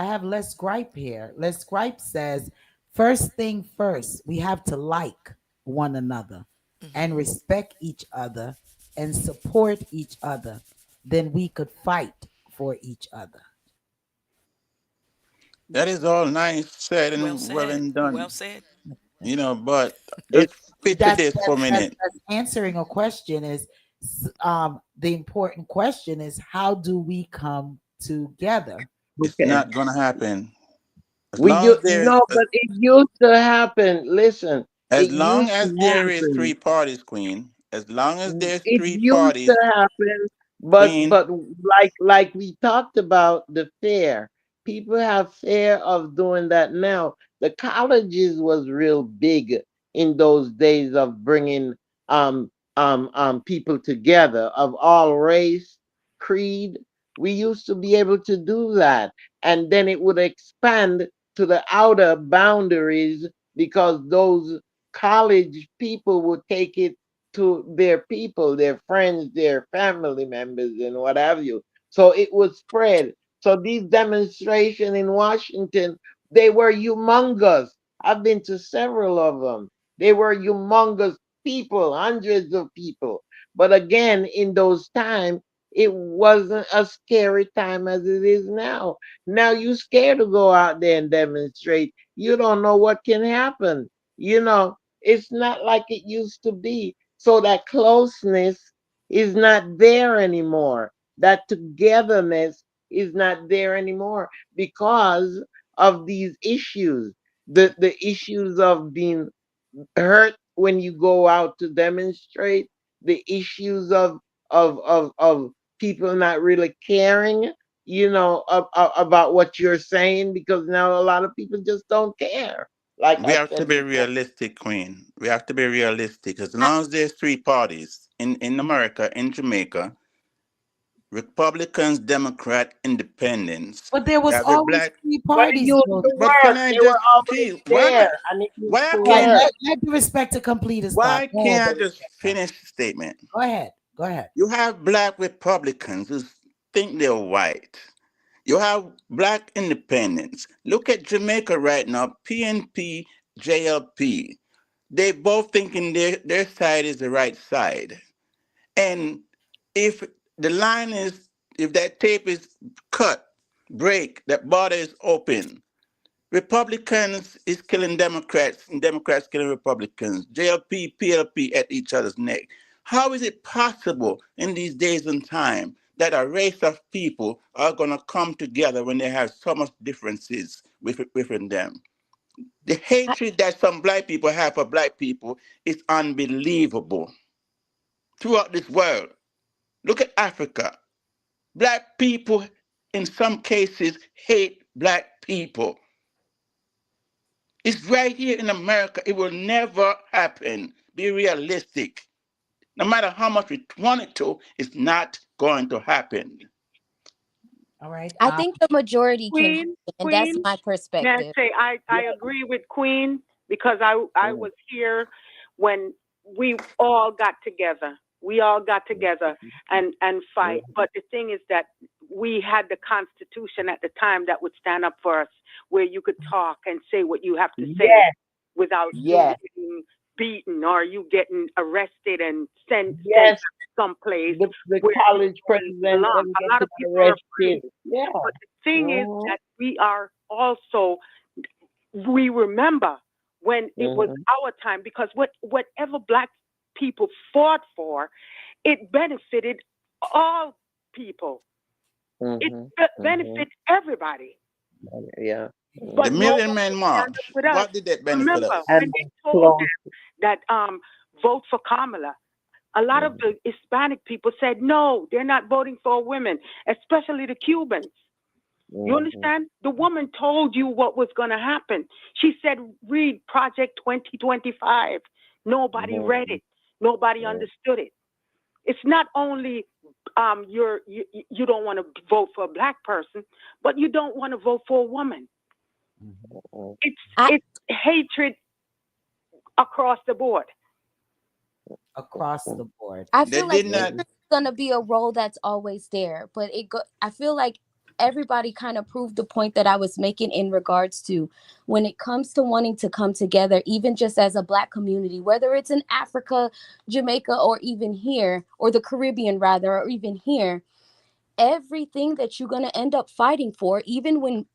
have less gripe here. Less gripe says, first thing first, we have to like one another and Hmm. respect each other and support each other. Then we could fight for each other. That is all nice said Well and well said. and Well done. said. But It just picture this for a minute. That's answering a question is the important question is how do we come together? It's okay. not gonna happen. As We long you as there, no, but it used to happen. Listen, it as long used to as there is happen. three parties, Queen. As long as there's It three used to parties, happen, Queen. but like we talked about the fear. People have fear of doing that now. The colleges was real big in those days of bringing people together of all race, creed. We used to be able to do that, and then it would expand to the outer boundaries because those college people would take it to their people, their friends, their family members, and what have you. So it was spread. So these demonstrations in Washington, they were humongous. I've been to several of them. They were humongous people, hundreds of people. But again, in those times, it wasn't a scary time as it is now. Now you scared to go out there and demonstrate. You don't know what can happen. It's not like it used to be. So that closeness is not there anymore. That togetherness is not there anymore because of these issues. The issues of being hurt when you go out to demonstrate, the issues of people not really caring, about what you're saying because now a lot of people just don't care. Like We I have to said be before. realistic, Queen. We have to be realistic. As long as there's three parties in America, in Jamaica, Republicans, Democrat, Independents. But there You was have a always black. three But it parties used though. to But can work. I They were just, always gee, there, and it used why to All right, can't work. let the respecter complete his thought. why Go ahead, can't I the just respecter. finish the statement? Go ahead. Go ahead. You have black Republicans who think they're white. You have black independents. Look at Jamaica right now, PNP, JLP. They both thinking their side is the right side. And if the line is, if that tape is cut, break, that border is open, Republicans is killing Democrats and Democrats killing Republicans. JLP, PLP at each other's neck. How is it possible in these days and time that a race of people are going to come together when they have so much differences within them? The I, hatred that some black people have for black people is unbelievable throughout this world. Look at Africa. Black people, in some cases, hate black people. It's right here in America. It will never happen. Be realistic. No matter how much we want it to, it's not going to happen. All right. I think the majority can happen, Queen, and that's Queen, my may I perspective. say I agree with Queen because I Mm, was here when we all got together. We all got together and mm, fight. But the thing is that we had the Constitution at the time that would stand up for us, where you could talk and say what you have to say yes, without you yes, getting beaten or you getting arrested and sent yes. someplace The where you college don't president belong. and A lot getting of people are afraid. arrested. Yeah. But the thing is Mm-hmm. that we are also, we remember when it was Mm-hmm. our time because whatever black people fought for, it benefited all people. It Mm-hmm. Mm-hmm. benefits everybody. Yeah. The But Mm-hmm. no Million one Man would stand up March, with us. what did that benefit Remember us? when And they the told close. them that vote for Kamala, a lot of Mm-hmm. the Hispanic people said no, they're not voting for women, especially the Cubans. You Mm-hmm. understand? The woman told you what was going to happen. She said, read Project 2025. Nobody read Mm-hmm. it. Nobody understood it. It's not only you don't want to vote for a black person, but you don't want to vote for a woman. Mm-hmm. It's I it's hatred across the board. across the board. I They feel like did not. hatred is gonna be a role that's always there, but I feel like everybody kind of proved the point that I was making in regards to when it comes to wanting to come together, even just as a black community, whether it's in Africa, Jamaica, or even here, or the Caribbean rather, or even here, everything that you're gonna end up fighting for, even when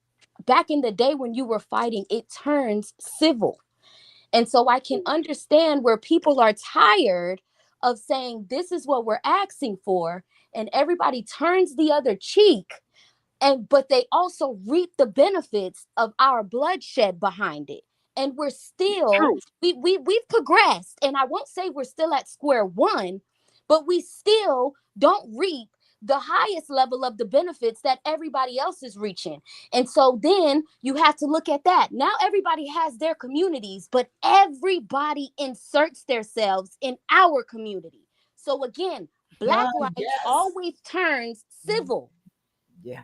back in the day when you were fighting, it turns civil. And so I can understand where people are tired of saying, this is what we're asking for. And everybody turns the other cheek. And but they also reap the benefits of our bloodshed behind it. And we're still, True. we've progressed. And I won't say we're still at square one, but we still don't reap the highest level of the benefits that everybody else is reaching. And so then you have to look at that. Now everybody has their communities, but everybody inserts themselves in our community. So again, black rights Yes. always turns civil. Yeah.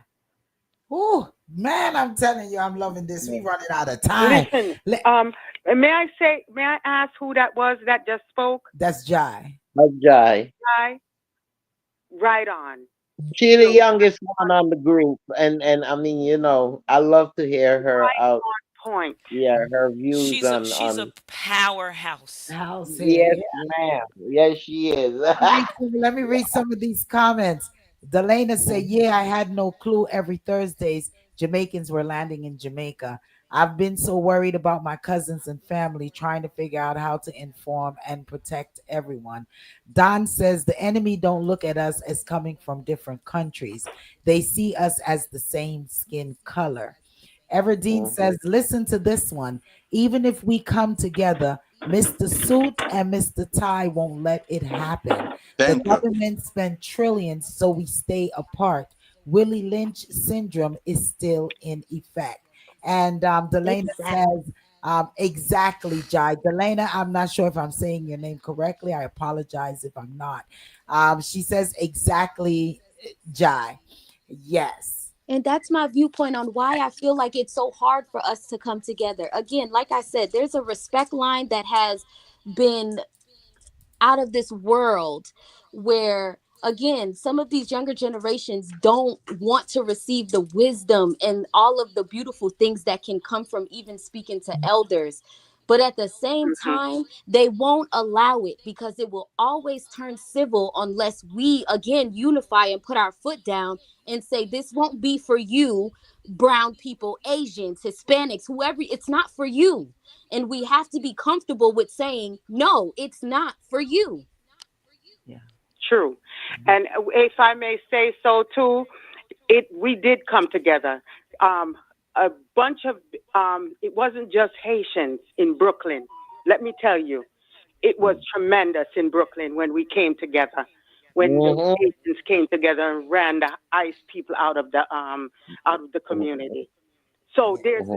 Oh man, I'm telling you, I'm loving this. We running out of time. Listen, Let, may I ask who that was that just spoke? that's Jai. Ajay. Guy? Right on. She the So youngest one on the group, and I mean, I love to hear her right out. on point. Yeah, her views She's a on. powerhouse. House Yes, here. ma'am. Yes, she is. Let me read some of these comments. Delana said, yeah, I had no clue every Thursdays Jamaicans were landing in Jamaica. I've been so worried about my cousins and family trying to figure out how to inform and protect everyone. Don says the enemy don't look at us as coming from different countries. They see us as the same skin color. Everdeen Mhm. says, listen to this one. Even if we come together, Mr. Suit and Mr. Tie won't let it happen. The Thank you. government spent trillions so we stay apart. Willie Lynch syndrome is still in effect. And Delana Exactly. says, exactly, Jai. Delana, I'm not sure if I'm saying your name correctly. I apologize if I'm not. She says, exactly, Jai. Yes. And that's my viewpoint on why I feel like it's so hard for us to come together. Again, like I said, there's a respect line that has been out of this world where again some of these younger generations don't want to receive the wisdom and all of the beautiful things that can come from even speaking to elders. But at the same Hmm. time, they won't allow it because it will always turn civil unless we again unify and put our foot down and say this won't be for you, brown people, Asians, Hispanics, whoever. It's not for you. And we have to be comfortable with saying no, it's not for you. Yeah. True. And if I may say so too, we did come together. Um, a bunch of it wasn't just Haitians in Brooklyn. Let me tell you, it was tremendous in Brooklyn when we came together. When the Mm-hmm. Haitians came together and ran the ICE people out of the community. So there's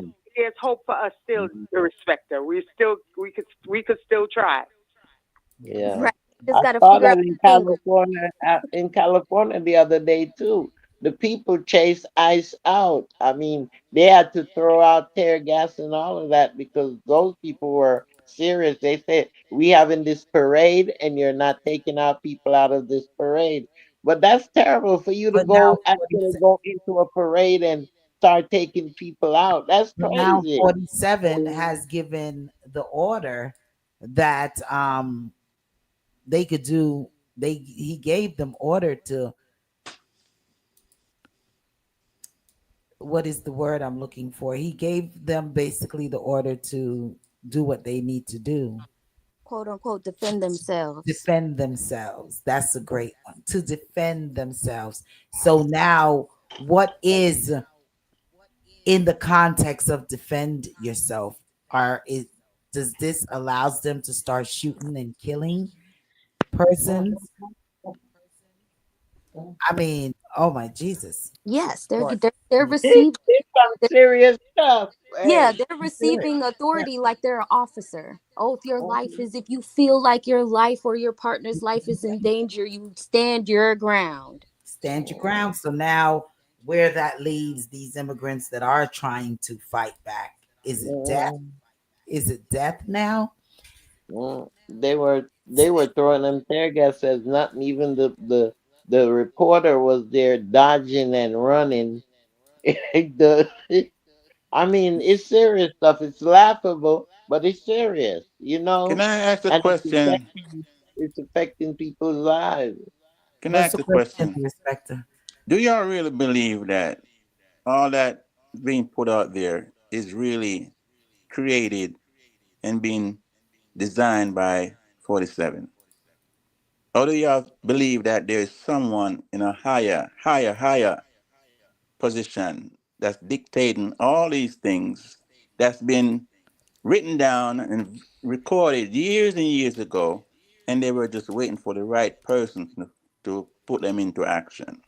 hope for us still, the respecter. We could still try. Yeah. Right. Just I got to saw figure out that in the angle. California, in California the other day too. The people chased ICE out. I mean, they had to throw out tear gas and all of that because those people were serious. They said, "We having this parade, and you're not taking our people out of this parade." But that's terrible for you to But now go actually 47, go into a parade and start taking people out. That's but now crazy. 47 has given the order that they could do he gave them order to, what is the word I'm looking for? He gave them basically the order to do what they need to do. Quote unquote defend themselves. Defend themselves. That's a great one. To defend themselves. So now what is in the context of defend yourself? Are it does this allows them to start shooting and killing persons? I mean, oh my Jesus. Yes, Lord. they're It's receiving. some serious stuff. Yeah, Hey. they're receiving authority like they're an officer. Oh, if your life is, if you feel like your life or your partner's life is in danger, you stand your ground. Stand your ground. So now, where that leaves these immigrants that are trying to fight back, is it death? Mm, Is it death now? they were throwing them tear gas as nothing. Even the reporter was there dodging and running. the I mean, it's serious stuff. It's laughable, but it's serious, Can I ask a and question? it's affecting people's lives. Can I What's ask the a question, question? Respecter? Do y'all really believe that all that being put out there is really created and being designed by 47? Or do y'all believe that there's someone in a higher position that's dictating all these things that's been written down and recorded years and years ago, and they were just waiting for the right person to put them into action?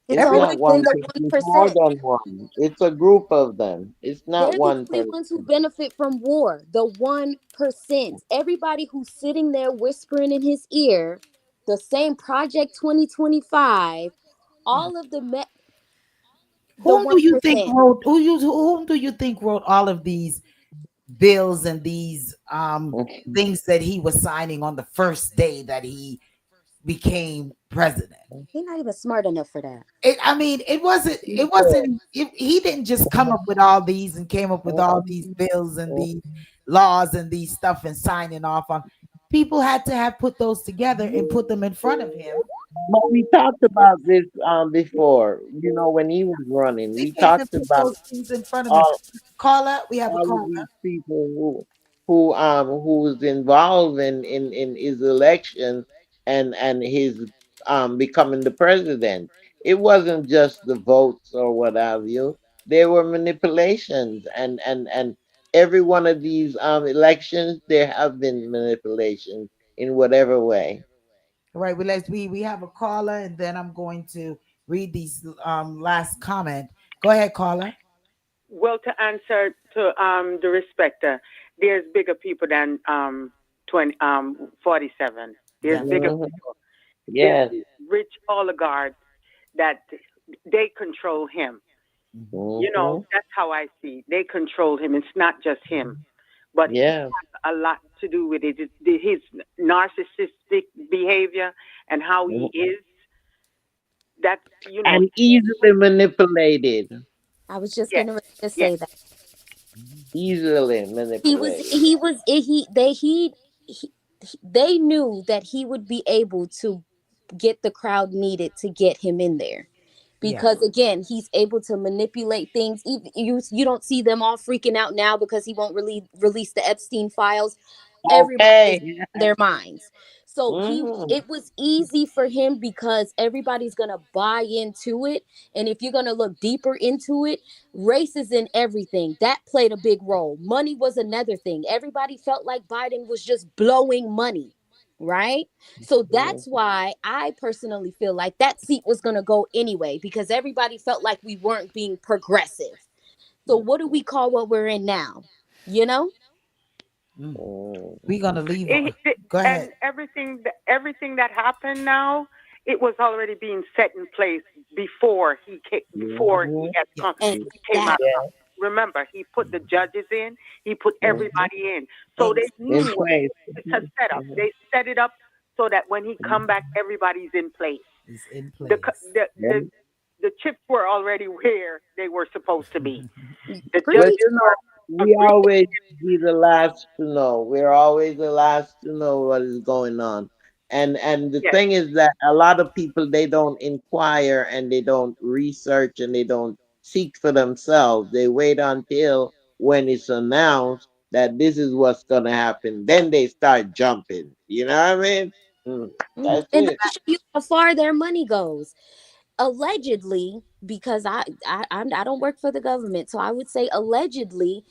It's It's Everybody, not always one been the person. It's more 1%. than one. It's a group of them. It's not They're the one only ones who person. benefit from war. The 1%. Everybody who's sitting there whispering in his ear, the same Project 2025, all of the whom do you think 1%. wrote whom do you think wrote all of these bills and these things that he was signing on the first day that he became president? He's not even smart enough for that. I mean, he didn't just come up with all these and came up with all these bills and these laws and these stuff and signing off on. People had to have put those together and put them in front of him. But we talked about this before. When he was running, They we came and talked put about those things in front of him. all Caller, we have a all of caller. these people who was involved in his election and his becoming the president. It wasn't just the votes or what have you. There were manipulations and every one of these elections there have been manipulations in whatever way. All right, we have a caller, and then I'm going to read these last comment. Go ahead, caller. Well, to answer to the respecter, there's bigger people than 47. There's bigger Definitely. Hmm. people. There's Yes. rich oligarchs that they control him. Mhm. Hmm. That's how I see it. They control him. It's not just him, but he Yeah. has a lot to do with it. His narcissistic behavior and how he Mhm. is. That's. And easily manipulated. I was just Yes, getting ready to yes. say that. Mhm. easily He was manipulated. he was he they knew that he would be able to get the crowd needed to get him in there, Yeah. because again he's able to manipulate things. You don't see them all freaking out now because he won't release the Epstein files. Everybody is Okay. in their minds. So he Mm-hmm. it was easy for him because everybody's gonna buy into it. And if you're gonna look deeper into it, race is in everything. That played a big role. Money was another thing. Everybody felt like Biden was just blowing money, right? So that's why I personally feel like that seat was gonna go anyway, because everybody felt like we weren't being progressive. So what do we call what we're in now? You know? Mm. Mm-hmm. We're gonna leave. It, Go and ahead. everything that happened now, it was already being set in place before he had Yeah. come And he came that out. Yeah. Remember, he put the judges in, he put Mm-hmm. everybody in, so they In knew place. it's a setup. They set it up so that when he come back, everybody's in place. Is in The place. the the Mm-hmm. the chips were already where they were supposed to be. The But pretty judges you know, were we agreed. always be the last to know. We're always the last to know what is going on. And the Yes, thing is that a lot of people, they don't inquire and they don't research and they don't seek for themselves. They wait until when it's announced that this is what's gonna happen. Then they start jumping. You know what I mean? Mm, Mhm. that's And it. that show you how far their money goes. Allegedly, because I don't work for the government, so I would say allegedly,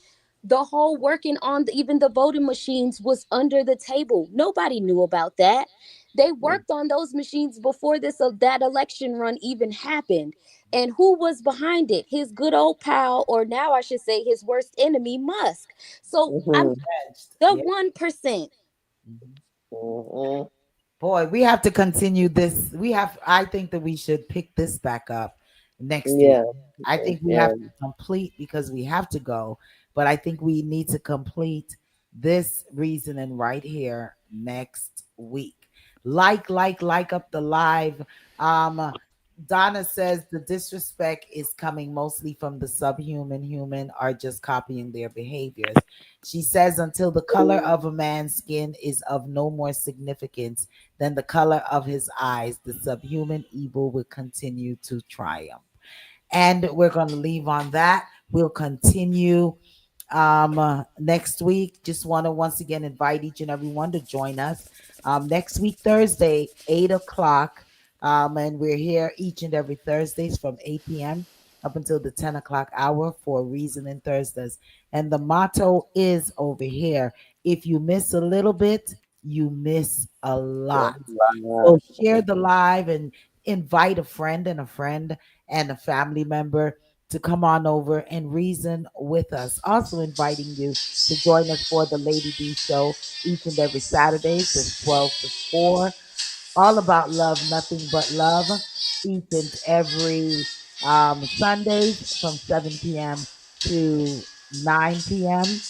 the whole working on even the voting machines was under the table. Nobody knew about that. They Mm, worked on those machines before this that election run even happened. And who was behind it? His good old pal, or now I should say his worst enemy, Musk. So I'm mhm, the Yeah. 1%. Mhm. mhm. Boy, we have to continue this. I think that we should pick this back up next week. Yeah, I think we have yeah. to complete because we have to go, but I think we need to complete this reasoning right here next week. Like up the live. Donna says the disrespect is coming mostly from the subhuman human are just copying their behaviors. She says until the color of a man's skin is of no more significance than the color of his eyes, the subhuman evil will continue to triumph. And we're going to leave on that. We'll continue next week. Just want to once again invite each and everyone to join us next week, Thursday, 8 o'clock. And we're here each and every Thursdays from 8 p.m. up until the 10 o'clock hour for Reasoning Thursdays. And the motto is over here: if you miss a little bit, you miss a lot. So share the live and invite a friend and a friend and a family member to come on over and reason with us. Also inviting you to join us for the Lady D show each and every Saturdays. It's 12 to 4. All about love, nothing but love. Each and every Sundays from 7 p.m. to 9 p.m.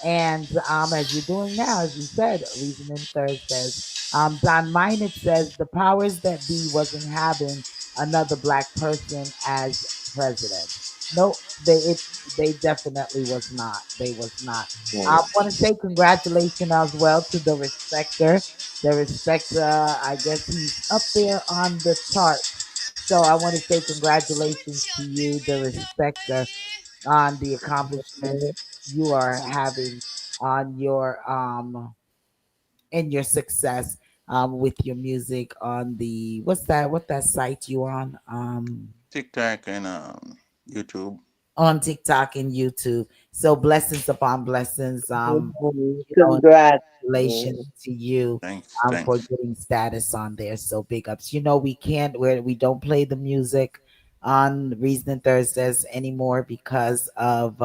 And as you're doing now, as you said, Reasoning Thursdays. Don Minot says the powers that be wasn't having another black person as president. No, they definitely was not. They was not. I want to say congratulations as well to the respecter. The respecter, I guess he's up there on the chart. So I want to say congratulations to you, the respecter, on the accomplishments you are having on your in your success with your music on the what that site you TikTok and YouTube. on TikTok and YouTube. So blessings upon blessings. And Congrats. congratulations to you Thanks, for thanks. getting status on there. So big ups. We can't we don't play the music on Reason Thursdays anymore because of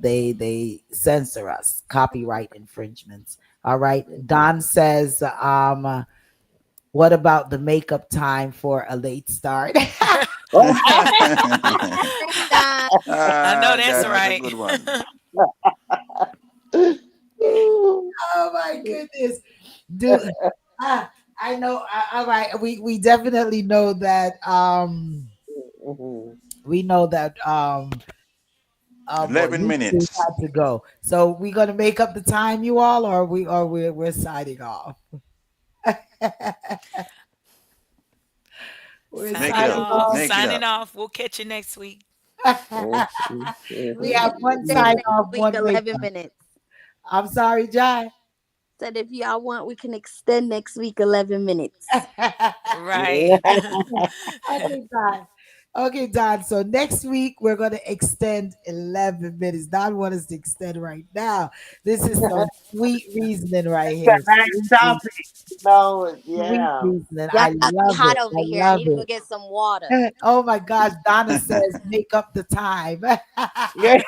they censor us, copyright infringements. All right. Don says what about the makeup time for a late start? Thanks, Don. I know That that's was a right. good one. Oh my goodness. Do I know all right, we definitely know that we know that Oh boy, 11 we minutes. got to go. So we gonna make up the time, you all, or we're signing off. We're Make it Signing signing up. off. off. Make it Signing up. off. We'll catch you next week. Mhm, We We mhm. have can one extend sign Yeah. next off, week one wake 11 up. minutes. I'm sorry, Jai. Said if y'all want, we can extend next week 11 minutes. Right. Okay, Don. Okay, Don. So next week we're gonna extend 11 minutes. Don wants us to extend right now. This is some sweet reasoning right It's a here. nice Sweet, topic. No, sweet yeah. reasoning. Y'all I got me love hot it. over I here. I love need to go it. get some water. Oh my gosh, Donna says make up the time. next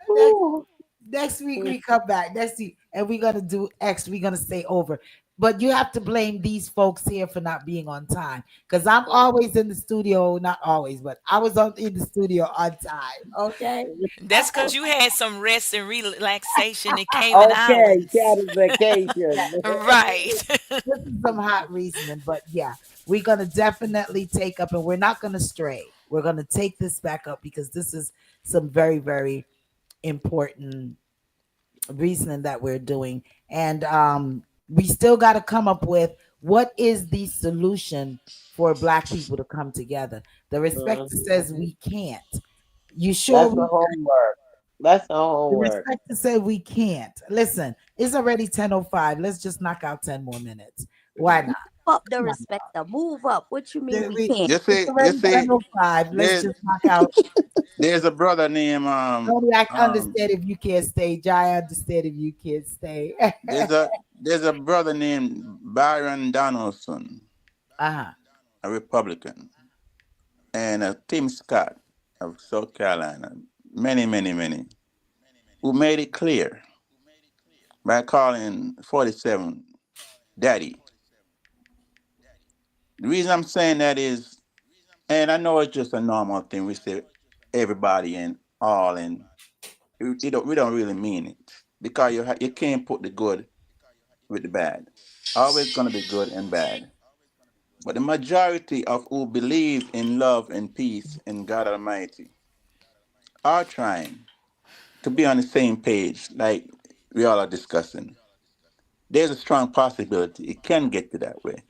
Ooh. next week we come back. Next week, and we're gonna do X. We're gonna stay over. But you have to blame these folks here for not being on time. Because I'm always in the studio, not always, but I was in the studio on time. Okay. That's because you had some rest and relaxation in Cayman Okay, cat Islands. vacation. Right. This is some hot reasoning, but yeah, we're gonna definitely take up, and we're not gonna stray. We're gonna take this back up because this is some very, very important reasoning that we're doing, and we still got to come up with what is the solution for Black people to come together. The respecter Mhm. says we can't. You sure That's the we? homework. That's the The homework. respecter said we can't. Listen, it's already 10:05. Let's just knock out 10 more minutes. Why not? Up the Come on. respecter. Move up. What you mean we can't? You It's see, you already see, 10:05. Let's there, just knock out. there's a brother named Only I um understand if you can't stay. Jai, I understand if you can't stay. there's a brother named Byron Donaldson, Uh-huh. a Republican, and Tim Scott of South Carolina, many, who made it clear by calling 47 daddy. The reason I'm saying that is, and I know it's just a normal thing, we say everybody and all, and we don't really mean it because you can't put the good with the bad. Always going to be good and bad. But the majority of who believe in love and peace in God Almighty are trying to be on the same page, like we all are discussing. There's a strong possibility it can get to that way.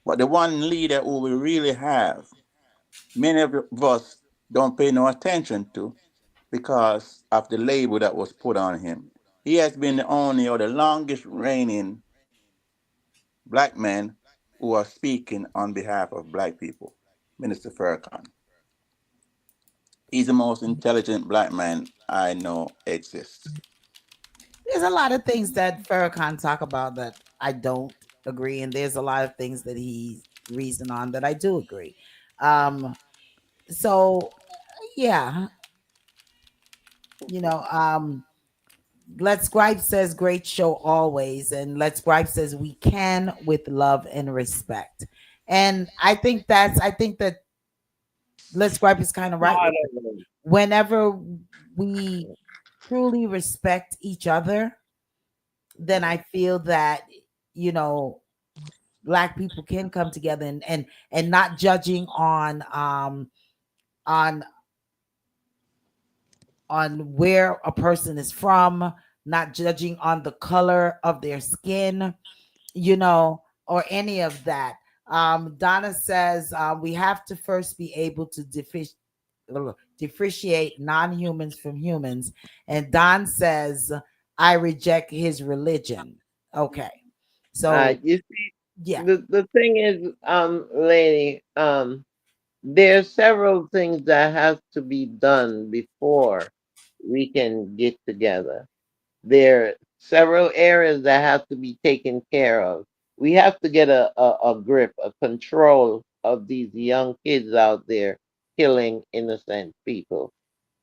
But the one leader who we really have, many of us don't pay no attention to because of the label that was put on him. He has been the only or the longest reigning black man who are speaking on behalf of black people, Minister Farrakhan. He's the most intelligent black man I know exists. There's a lot of things that Farrakhan talk about that I don't agree, and there's a lot of things that he reason on that I do agree. Um, so yeah, you know, Let's Gripe says great show always, and Let's Gripe says we can with love and respect. And I think that Let's Gripe is kind of right with it. Whenever we truly respect each other, then I feel that you know black people can come together and not judging on on where a person is from, not judging on the color of their skin, or any of that. Donna says we have to first be able to differentiate non-humans from humans, and Don says I reject his religion. Okay, so You see, yeah, the thing is, lady, there's several things that has to be done before we can get together. There are several areas that have to be taken care of. We have to get a grip, a control of these young kids out there killing innocent people.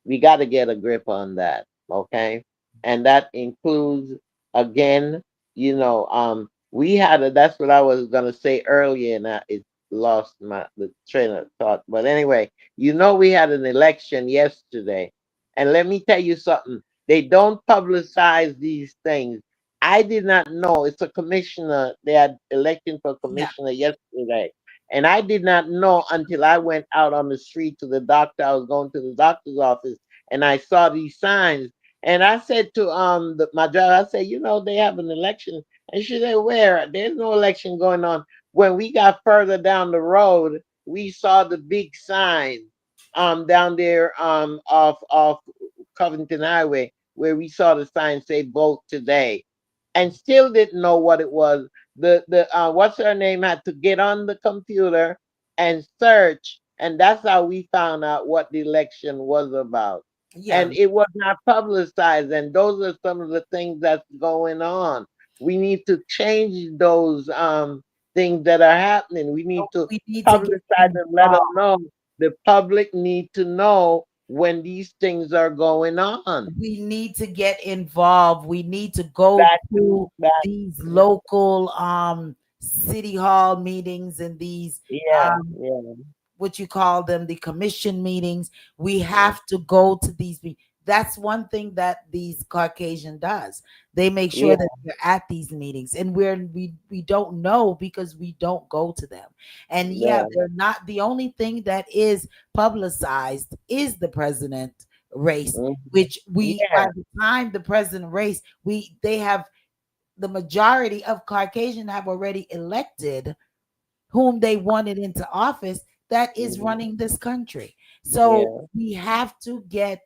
We got to get a grip on that, okay? And that includes, again, we had a. That's what I was gonna say earlier, and it lost my the train of thought. But anyway, we had an election yesterday, and let me tell you something. They don't publicize these things. I did not know it's a commissioner. They had election for yeah, commissioner yesterday. And I did not know until I went out on the street to the doctor. I was going to the doctor's office and I saw these signs. And I said to my driver, I said, you know, they have an election. And she said, where? There's no election going on. When we got further down the road, we saw the big sign down there off Covington Highway, where we saw the sign say vote today, and still didn't know what it was. The what's her name had to get on the computer and search, and that's how we found out what the election was about. Yeah, And it was not publicized, and those are some of the things that's going on. We need to change those things that are happening. We need to we need to get publicize and let them involved. know. The public need to know when these things are going on. We need to get involved. We need to go That to that these local city hall meetings and these yeah, um yeah, what you call them, the commission meetings. We yeah, have to go to these that's one thing that these Caucasian does. They make sure yeah, that they're at these meetings, and we don't know because we don't go to them. And yeah, yeah, they're not the only thing that is publicized is the president race, mhm, which we yeah, by the time the president race, they have the majority of Caucasian have already elected whom they wanted into office that is mhm, running this country. So yeah. we have to get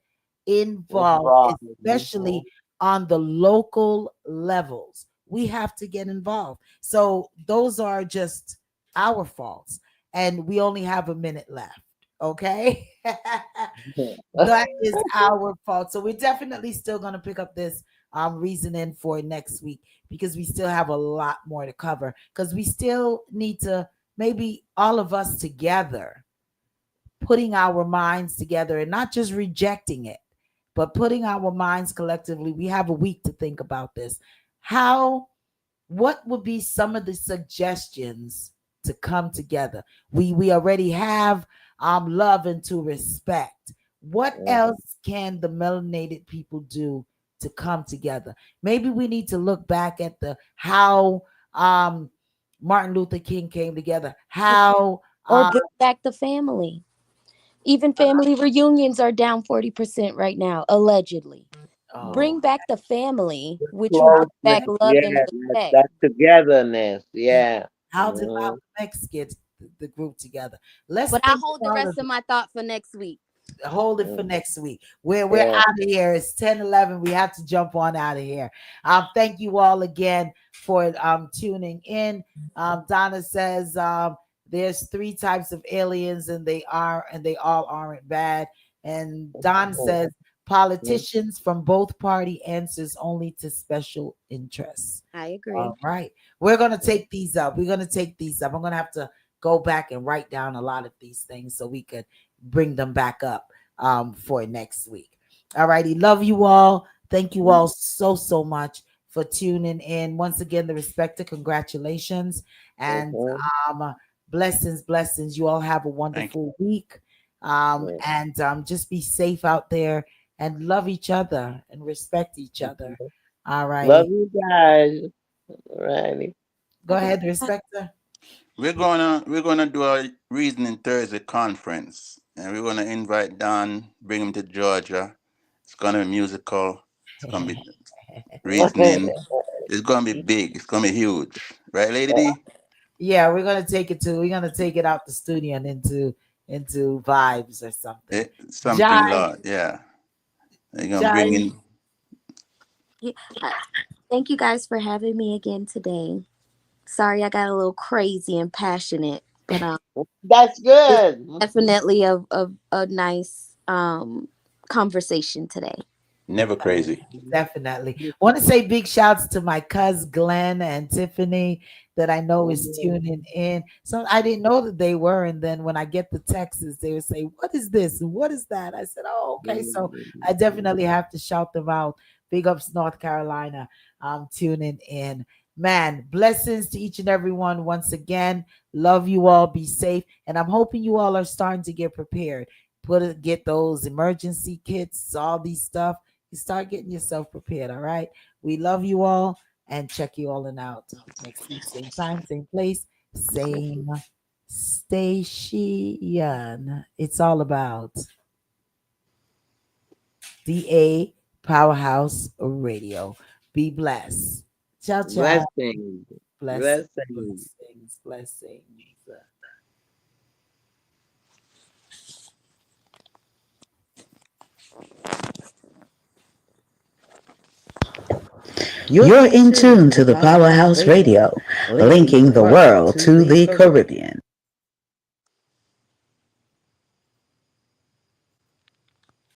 involved, Involved. especially on the local levels. We have to get involved. So those are just our faults. And we only have a minute left. Okay. Mhm. That is our fault. So we're definitely still going to pick up this reasoning for next week because we still have a lot more to cover because we still need to maybe all of us together putting our minds together and not just rejecting it, but putting our minds collectively. We have a week to think about this. How, what would be some of the suggestions to come together? We already have love and to respect. What Mhm. else can the melanated people do to come together? Maybe we need to look back at the how Martin Luther King came together, how Or uh, bring back the family. Even family reunions are down 40% right now, allegedly. oh, Bring back the family, which will bring Closeness, back love and yeah, respect. that togetherness, yeah, yeah. how did Mhm. Malcolm X get the group together? Let's But I think hold the about it. rest of my thought for next week. Hold it for Mhm. next week. We're Yeah. out of here. It's 10:11. We have to jump on out of here. Thank you all again for tuning in. Donna says there's three types of aliens and they all aren't bad. And Don Mhm. says politicians from both party answers only to special interests. I All agree. right. We're going to take these up. We're going to take these up. I'm going to have to go back and write down a lot of these things so we could bring them back up for next week. All righty. Love you all. Thank you all so, so much for tuning in. Once again, the Respecter, congratulations. And Mhm. um, blessings, blessings. You all have a Thank wonderful week. Mhm. And just be safe out there and love each other and respect each other. All Love righty. you guys. Alrighty. Go ahead, Respecter. we're gonna do a reasoning Thursday conference, and we're gonna invite Don, bring him to Georgia. It's gonna be musical. It's gonna be reasoning. It's gonna be big. It's gonna be huge, right, Lady D? Yeah, we're gonna take it out the studio and into vibes or something. Something, Jai, Lord. Yeah, you're gonna bring Jai, in. Yeah, thank you guys for having me again today. Sorry I got a little crazy and passionate, but That's it's good. definitely a nice conversation today. Never crazy. definitely. Want to say big shouts to my cuz Glenn and Tiffany that I know is Mhm. tuning in. So I didn't know that they were, and then when I get the texts, they would say, "What is this? And what is that?" I said, "Oh, okay." So I definitely have to shout them out. Big ups, North Carolina. Tuning in. Man, blessings to each and every one once again. Love you all. Be safe, and I'm hoping you all are starting to get prepared. Get those emergency kits, all these stuff. You start getting yourself prepared. All right. We love you all and check you all in out next week. Same time, same place, same station. It's all about DA Powerhouse Radio. Be blessed. Ciao, ciao. Blessings. Blessings, Blessings. blessings, blessings. You're in tune to the Powerhouse Radio, linking the world to the Caribbean.